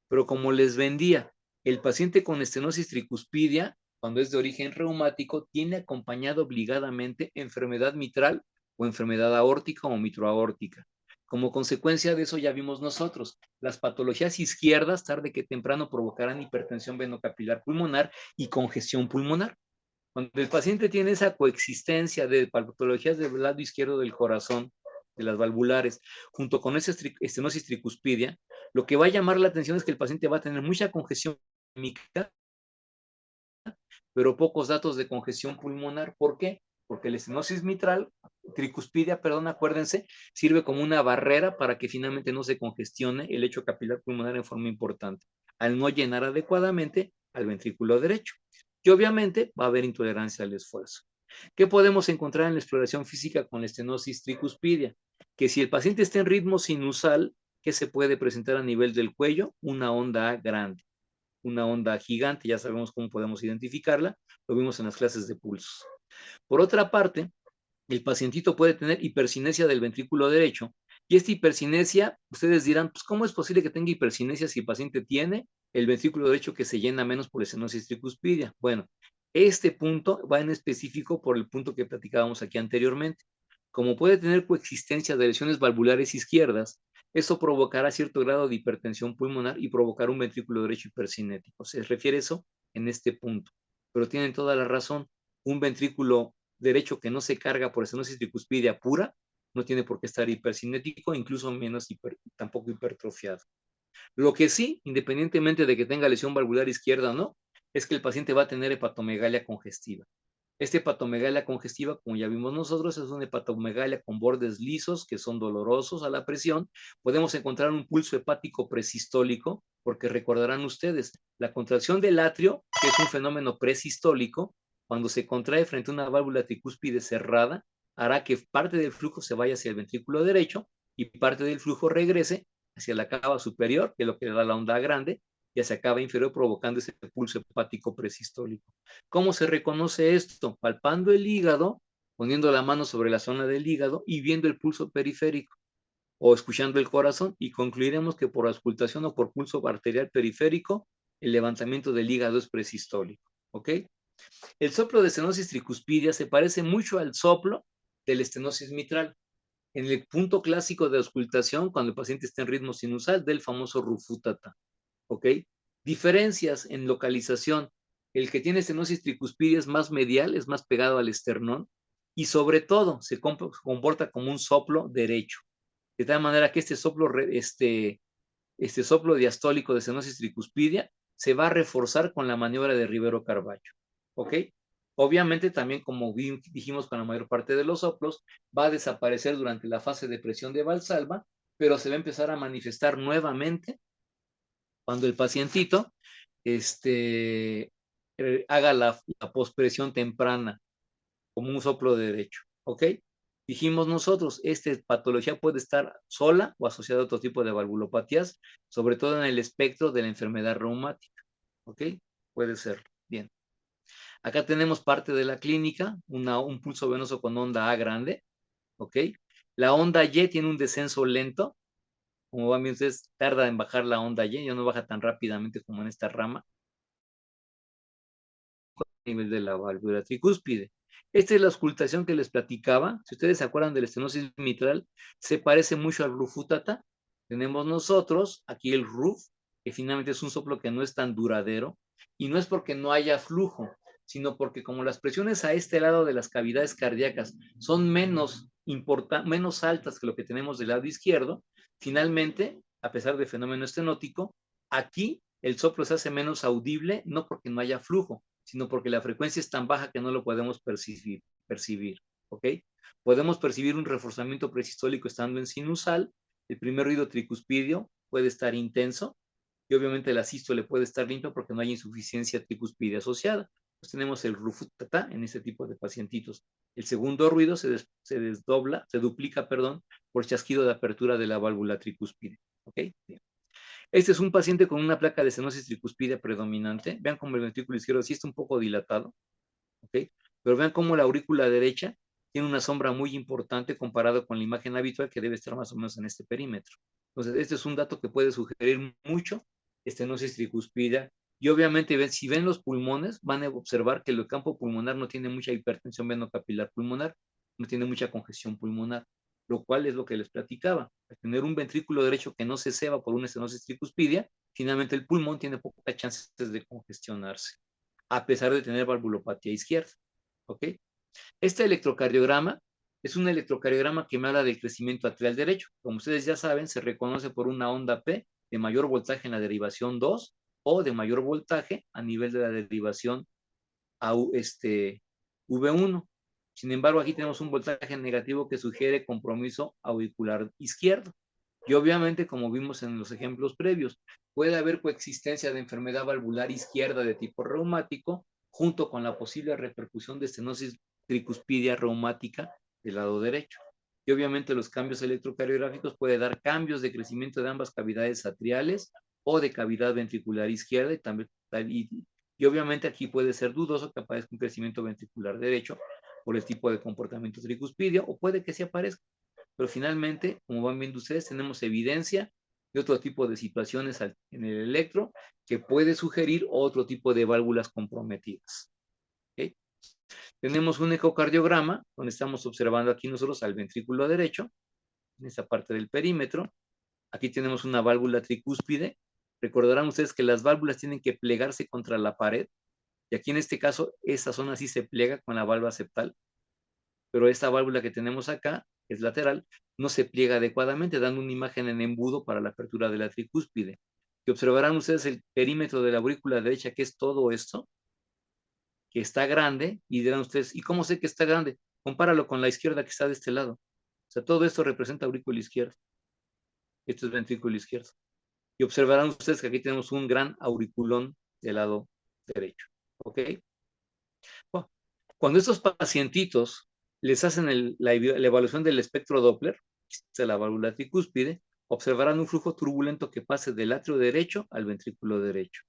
Pero como les vendía, el paciente con estenosis tricuspidia, cuando es de origen reumático, tiene acompañado obligadamente enfermedad mitral o enfermedad aórtica o mitroaórtica. Como consecuencia de eso ya vimos nosotros, las patologías izquierdas tarde que temprano provocarán hipertensión venocapilar pulmonar y congestión pulmonar. Cuando el paciente tiene esa coexistencia de patologías del lado izquierdo del corazón, de las valvulares, junto con esa estenosis tricuspidia, lo que va a llamar la atención es que el paciente va a tener mucha congestión química, pero pocos datos de congestión pulmonar. ¿Por qué? Porque la estenosis mitral, tricuspidia, perdón, acuérdense, sirve como una barrera para que finalmente no se congestione el lecho capilar pulmonar en forma importante, al no llenar adecuadamente al ventrículo derecho. Y obviamente va a haber intolerancia al esfuerzo. ¿Qué podemos encontrar en la exploración física con la estenosis tricuspidia? Que si el paciente está en ritmo sinusal, ¿qué se puede presentar a nivel del cuello? Una onda grande, una onda gigante, ya sabemos cómo podemos identificarla, lo vimos en las clases de pulsos. Por otra parte, el pacientito puede tener hipercinesia del ventrículo derecho, y esta hipercinesia, ustedes dirán, pues ¿cómo es posible que tenga hipercinesia si el paciente tiene el ventrículo derecho que se llena menos por estenosis tricuspidia? Bueno, este punto va en específico por el punto que platicábamos aquí anteriormente. Como puede tener coexistencia de lesiones valvulares izquierdas, eso provocará cierto grado de hipertensión pulmonar y provocar un ventrículo derecho hipercinético. Se refiere eso en este punto. Pero tienen toda la razón. Un ventrículo derecho que no se carga por estenosis tricuspidia pura no tiene por qué estar hipercinético, incluso menos tampoco hipertrofiado. Lo que sí, independientemente de que tenga lesión valvular izquierda o no, es que el paciente va a tener hepatomegalia congestiva. Esta hepatomegalia congestiva, como ya vimos nosotros, es una hepatomegalia con bordes lisos que son dolorosos a la presión. Podemos encontrar un pulso hepático presistólico, porque recordarán ustedes, la contracción del atrio, que es un fenómeno presistólico, cuando se contrae frente a una válvula tricúspide cerrada, hará que parte del flujo se vaya hacia el ventrículo derecho y parte del flujo regrese hacia la cava superior, que es lo que le da la onda grande, y hacia la cava inferior, provocando ese pulso hepático presistólico. ¿Cómo se reconoce esto? Palpando el hígado, poniendo la mano sobre la zona del hígado y viendo el pulso periférico o escuchando el corazón, y concluiremos que por auscultación o por pulso arterial periférico, el levantamiento del hígado es presistólico. ¿Ok? El soplo de estenosis tricuspidia se parece mucho al soplo de la estenosis mitral. En el punto clásico de auscultación, cuando el paciente está en ritmo sinusal, del famoso rufutata. ¿Ok? Diferencias en localización. El que tiene estenosis tricuspidia es más medial, es más pegado al esternón y sobre todo se comporta como un soplo derecho. De tal manera que este soplo diastólico de estenosis tricuspidia se va a reforzar con la maniobra de Rivero Carballo. ¿Ok? Obviamente también, como dijimos con la mayor parte de los soplos, va a desaparecer durante la fase de presión de Valsalva, pero se va a empezar a manifestar nuevamente cuando el pacientito haga la pospresión temprana como un soplo derecho. ¿Ok? Dijimos nosotros, esta patología puede estar sola o asociada a otro tipo de valvulopatías, sobre todo en el espectro de la enfermedad reumática. ¿Ok? Puede ser. Bien. Acá tenemos parte de la clínica, un pulso venoso con onda A grande. ¿Ok? La onda Y tiene un descenso lento. Como van viendo ustedes, tarda en bajar la onda Y, ya no baja tan rápidamente como en esta rama, a nivel de la válvula tricúspide. Esta es la auscultación que les platicaba. Si ustedes se acuerdan de la estenosis mitral, se parece mucho al rufutata. Tenemos nosotros aquí el RUF, que finalmente es un soplo que no es tan duradero, y no es porque no haya flujo, sino porque como las presiones a este lado de las cavidades cardíacas son menos altas que lo que tenemos del lado izquierdo, finalmente, a pesar del fenómeno estenótico, aquí el soplo se hace menos audible, no porque no haya flujo, sino porque la frecuencia es tan baja que no lo podemos percibir. ¿Ok? Podemos percibir un reforzamiento presistólico estando en sinusal. El primer ruido tricuspidio puede estar intenso y obviamente la sístole puede estar limpia porque no hay insuficiencia tricuspidia asociada. Pues tenemos el rufutata en este tipo de pacientitos. El segundo ruido se duplica, por chasquido de apertura de la válvula tricuspide. ¿Ok? Bien. Este es un paciente con una placa de estenosis tricuspidia predominante. Vean cómo el ventrículo izquierdo sí está un poco dilatado, ¿ok? Pero vean cómo la aurícula derecha tiene una sombra muy importante comparado con la imagen habitual que debe estar más o menos en este perímetro. Entonces, este es un dato que puede sugerir mucho estenosis tricuspidia. Y obviamente, si ven los pulmones, van a observar que el campo pulmonar no tiene mucha hipertensión venocapilar pulmonar, no tiene mucha congestión pulmonar, lo cual es lo que les platicaba. Al tener un ventrículo derecho que no se ceba por una estenosis tricuspidia, finalmente el pulmón tiene pocas chances de congestionarse, a pesar de tener valvulopatía izquierda. ¿Ok? Este electrocardiograma es un electrocardiograma que me habla del crecimiento atrial derecho. Como ustedes ya saben, se reconoce por una onda P de mayor voltaje en la derivación 2 o de mayor voltaje a nivel de la derivación V1. Sin embargo, aquí tenemos un voltaje negativo que sugiere compromiso auricular izquierdo. Y obviamente, como vimos en los ejemplos previos, puede haber coexistencia de enfermedad valvular izquierda de tipo reumático junto con la posible repercusión de estenosis tricuspidia reumática del lado derecho. Y obviamente los cambios electrocardiográficos pueden dar cambios de crecimiento de ambas cavidades atriales o de cavidad ventricular izquierda y obviamente aquí puede ser dudoso que aparezca un crecimiento ventricular derecho por el tipo de comportamiento tricuspidio o puede que sí aparezca. Pero finalmente, como van viendo ustedes, tenemos evidencia de otro tipo de situaciones en el electro que puede sugerir otro tipo de válvulas comprometidas. ¿Okay? Tenemos un ecocardiograma donde estamos observando aquí nosotros al ventrículo derecho, en esta parte del perímetro. Aquí tenemos una válvula tricúspide. Recordarán ustedes que las válvulas tienen que plegarse contra la pared. Y aquí en este caso, esta zona sí se pliega con la válvula septal. Pero esta válvula que tenemos acá, que es lateral, no se pliega adecuadamente, dando una imagen en embudo para la apertura de la tricúspide. Y observarán ustedes el perímetro de la aurícula derecha, que es todo esto, que está grande, y dirán ustedes, ¿y cómo sé que está grande? Compáralo con la izquierda que está de este lado. O sea, todo esto representa aurícula izquierda. Esto es ventrículo izquierdo. Y observarán ustedes que aquí tenemos un gran auriculón del lado derecho. ¿Ok? Bueno, cuando estos pacientitos les hacen la evaluación del espectro Doppler, de la válvula tricúspide, observarán un flujo turbulento que pase del atrio derecho al ventrículo derecho.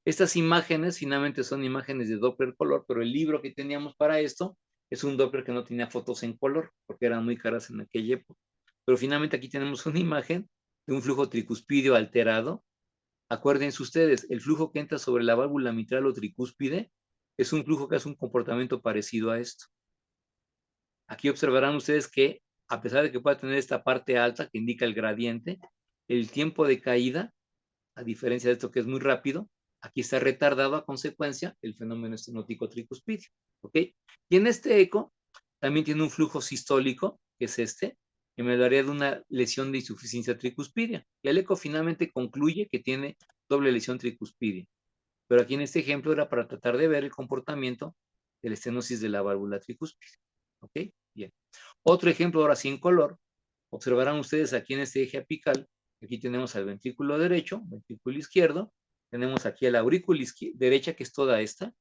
Estas imágenes finalmente son imágenes de Doppler color, pero el libro que teníamos para esto es un Doppler que no tenía fotos en color, porque eran muy caras en aquella época. Pero finalmente aquí tenemos una imagen de un flujo tricuspidio alterado. Acuérdense ustedes, el flujo que entra sobre la válvula mitral o tricúspide es un flujo que hace un comportamiento parecido a esto. Aquí observarán ustedes que, a pesar de que pueda tener esta parte alta que indica el gradiente, el tiempo de caída, a diferencia de esto que es muy rápido, Aquí está retardado a consecuencia el fenómeno estenótico tricuspidio. ¿Ok? Y en este eco también tiene un flujo sistólico, que es este, que me daría de una lesión de insuficiencia tricuspidia. Y el eco finalmente concluye que tiene doble lesión tricuspidia. Pero aquí en este ejemplo era para tratar de ver el comportamiento de la estenosis de la válvula tricuspide. ¿Ok? Bien. Otro ejemplo ahora sí en color. Observarán ustedes aquí en este eje apical, aquí tenemos al ventrículo derecho, ventrículo izquierdo, tenemos aquí a la aurícula derecha, que es toda esta,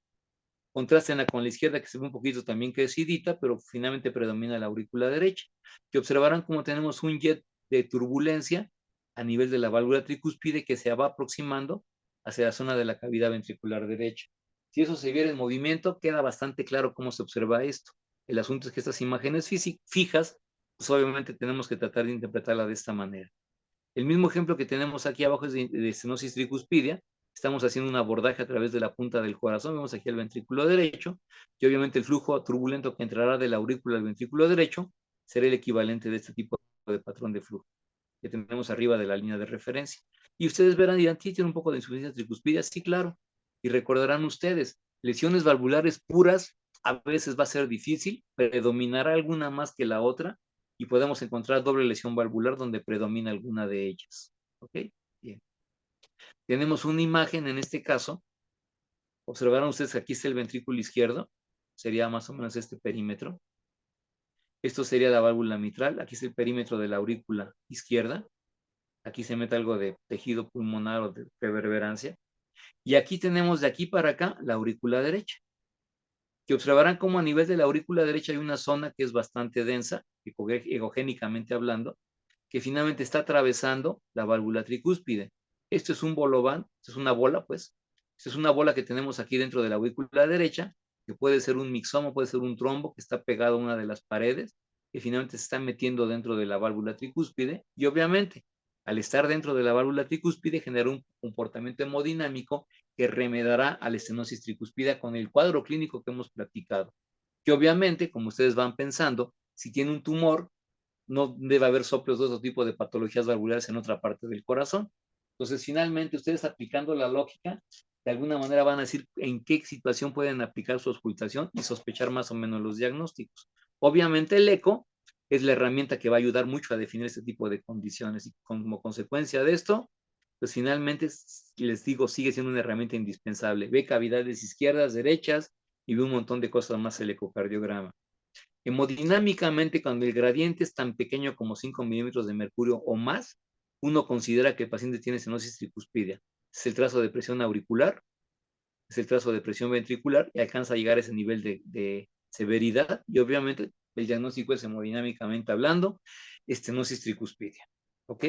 contrástenla con la izquierda, que se ve un poquito también crecidita, pero finalmente predomina la aurícula derecha, que observarán como tenemos un jet de turbulencia a nivel de la válvula tricuspide que se va aproximando hacia la zona de la cavidad ventricular derecha. Si eso se viera en movimiento, queda bastante claro cómo se observa esto. El asunto es que estas imágenes fijas, pues obviamente tenemos que tratar de interpretarla de esta manera. El mismo ejemplo que tenemos aquí abajo es de estenosis tricuspidia. Estamos haciendo un abordaje a través de la punta del corazón. Vemos aquí el ventrículo derecho y obviamente el flujo turbulento que entrará de la aurícula al ventrículo derecho será el equivalente de este tipo de patrón de flujo que tenemos arriba de la línea de referencia. Y ustedes verán, dirán, ¿sí tiene un poco de insuficiencia tricuspidia? Sí, claro. Y recordarán ustedes, lesiones valvulares puras a veces va a ser difícil, predominará alguna más que la otra, y podemos encontrar doble lesión valvular donde predomina alguna de ellas. ¿Ok? Bien. Tenemos una imagen en este caso. Observaron ustedes que aquí está el ventrículo izquierdo. Sería más o menos este perímetro. Esto sería la válvula mitral. Aquí es el perímetro de la aurícula izquierda. Aquí se mete algo de tejido pulmonar o de reverberancia. Y aquí tenemos de aquí para acá la aurícula derecha, que observarán cómo a nivel de la aurícula derecha hay una zona que es bastante densa, egogénicamente hablando, que finalmente está atravesando la válvula tricúspide. Esto es un bolobán, esto es una bola, pues. Esto es una bola que tenemos aquí dentro de la aurícula derecha, que puede ser un mixoma, puede ser un trombo que está pegado a una de las paredes, que finalmente se está metiendo dentro de la válvula tricúspide, y obviamente, al estar dentro de la válvula tricúspide, genera un comportamiento hemodinámico que remedará a la estenosis tricuspida con el cuadro clínico que hemos platicado. Que obviamente, como ustedes van pensando, si tiene un tumor, no debe haber soplos de otro tipo de patologías valvulares en otra parte del corazón. Entonces, finalmente, ustedes aplicando la lógica, de alguna manera van a decir en qué situación pueden aplicar su auscultación y sospechar más o menos los diagnósticos. Obviamente, el eco es la herramienta que va a ayudar mucho a definir este tipo de condiciones y como consecuencia de esto, pues finalmente, les digo, sigue siendo una herramienta indispensable. Ve cavidades izquierdas, derechas y ve un montón de cosas más el ecocardiograma. Hemodinámicamente, cuando el gradiente es tan pequeño como 5 milímetros de mercurio o más, uno considera que el paciente tiene estenosis tricuspidia. Es el trazo de presión auricular, es el trazo de presión ventricular y alcanza a llegar a ese nivel de severidad y obviamente el diagnóstico es hemodinámicamente hablando, estenosis tricuspidia. ¿Ok?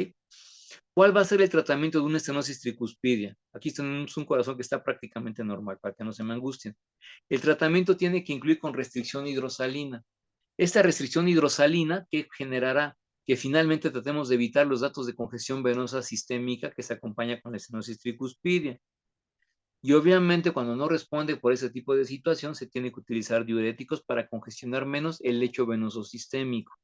¿Cuál va a ser el tratamiento de una estenosis tricuspidia? Aquí tenemos un corazón que está prácticamente normal, para que no se me angustien. El tratamiento tiene que incluir con restricción hidrosalina. Esta restricción hidrosalina que generará que finalmente tratemos de evitar los datos de congestión venosa sistémica que se acompaña con la estenosis tricuspidia. Y obviamente cuando no responde por ese tipo de situación se tiene que utilizar diuréticos para congestionar menos el lecho venoso sistémico.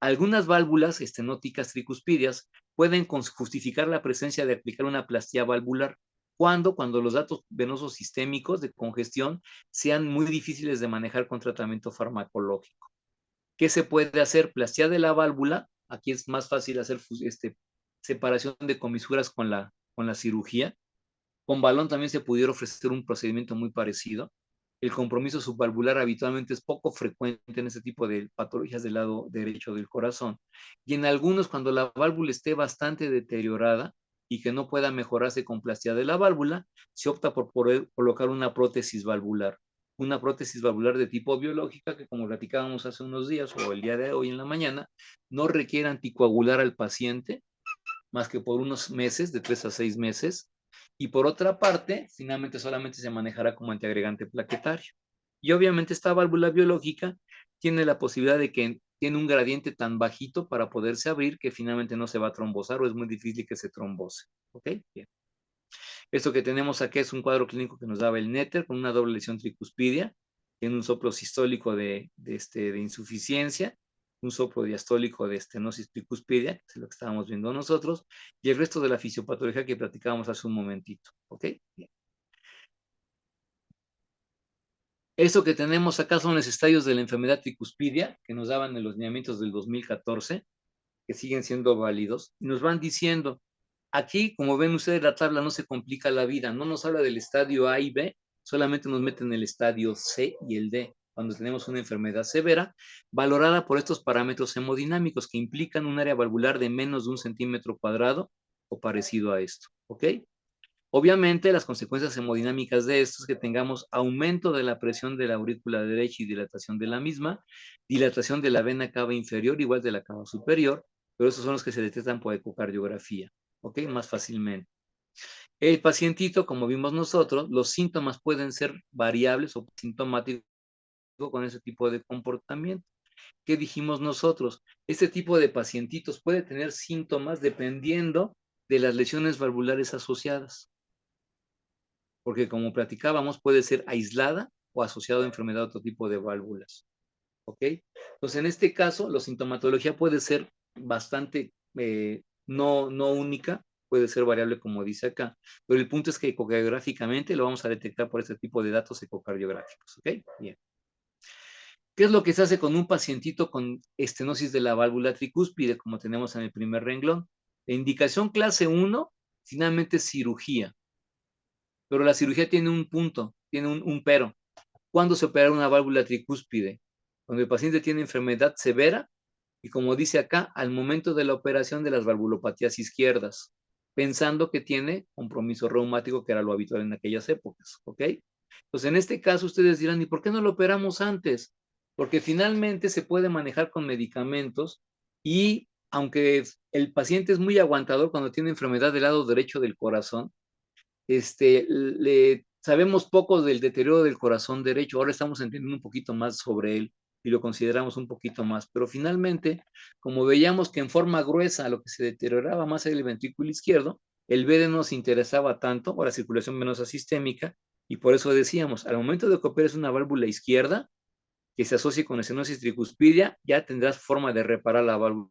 Algunas válvulas estenóticas tricuspidias pueden justificar la presencia de aplicar una plastía valvular. Cuando los datos venosos sistémicos de congestión sean muy difíciles de manejar con tratamiento farmacológico. ¿Qué se puede hacer? Plastía de la válvula. Aquí es más fácil hacer separación de comisuras con la cirugía. Con balón también se pudiera ofrecer un procedimiento muy parecido. El compromiso subvalvular habitualmente es poco frecuente en este tipo de patologías del lado derecho del corazón. Y en algunos, cuando la válvula esté bastante deteriorada y que no pueda mejorarse con plastía de la válvula, se opta por poder colocar una prótesis valvular. Una prótesis valvular de tipo biológica que, como platicábamos hace unos días o el día de hoy en la mañana, no requiere anticoagular al paciente más que por unos meses, de 3 a 6 meses, y por otra parte, finalmente solamente se manejará como antiagregante plaquetario. Y obviamente esta válvula biológica tiene la posibilidad de que tiene un gradiente tan bajito para poderse abrir que finalmente no se va a trombosar o es muy difícil que se trombose. ¿Ok? Bien. Esto que tenemos aquí es un cuadro clínico que nos daba el Netter con una doble lesión tricuspidia, tiene un soplo sistólico de insuficiencia, un soplo diastólico de estenosis tricuspidia, que es lo que estábamos viendo nosotros, y el resto de la fisiopatología que platicábamos hace un momentito. ¿Ok? Esto que tenemos acá son los estadios de la enfermedad tricuspidia que nos daban en los lineamientos del 2014, que siguen siendo válidos, y nos van diciendo, aquí, como ven ustedes, la tabla no se complica la vida, no nos habla del estadio A y B, solamente nos mete en el estadio C y el D, cuando tenemos una enfermedad severa, valorada por estos parámetros hemodinámicos que implican un área valvular de menos de 1 centímetro cuadrado o parecido a esto, ¿ok? Obviamente, las consecuencias hemodinámicas de esto es que tengamos aumento de la presión de la aurícula derecha y dilatación de la misma, dilatación de la vena cava inferior, igual de la cava superior, pero esos son los que se detectan por ecocardiografía, ¿ok? Más fácilmente. El pacientito, como vimos nosotros, los síntomas pueden ser variables o sintomáticos con ese tipo de comportamiento. ¿Qué dijimos nosotros? Este tipo de pacientitos puede tener síntomas dependiendo de las lesiones valvulares asociadas, porque como platicábamos, puede ser aislada o asociada a enfermedad de otro tipo de válvulas. ¿Ok? Entonces, en este caso, la sintomatología puede ser bastante no única, puede ser variable como dice acá, pero el punto es que ecocardiográficamente lo vamos a detectar por este tipo de datos ecocardiográficos. ¿Ok? Bien. ¿Qué es lo que se hace con un pacientito con estenosis de la válvula tricúspide, como tenemos en el primer renglón? La indicación clase 1, finalmente es cirugía, pero la cirugía tiene un punto, tiene un pero. ¿Cuándo se opera una válvula tricúspide? Cuando el paciente tiene enfermedad severa y, como dice acá, al momento de la operación de las valvulopatías izquierdas, pensando que tiene compromiso reumático, que era lo habitual en aquellas épocas, ¿ok? Entonces, en este caso, ustedes dirán, ¿y por qué no lo operamos antes? Porque finalmente se puede manejar con medicamentos y, aunque el paciente es muy aguantador cuando tiene enfermedad del lado derecho del corazón, sabemos poco del deterioro del corazón derecho, ahora estamos entendiendo un poquito más sobre él y lo consideramos un poquito más, pero finalmente, como veíamos que en forma gruesa lo que se deterioraba más era el ventrículo izquierdo, el BD no nos interesaba tanto, o la circulación venosa sistémica, y por eso decíamos, al momento de que operes una válvula izquierda, que se asocie con estenosis tricuspidia, ya tendrás forma de reparar la válvula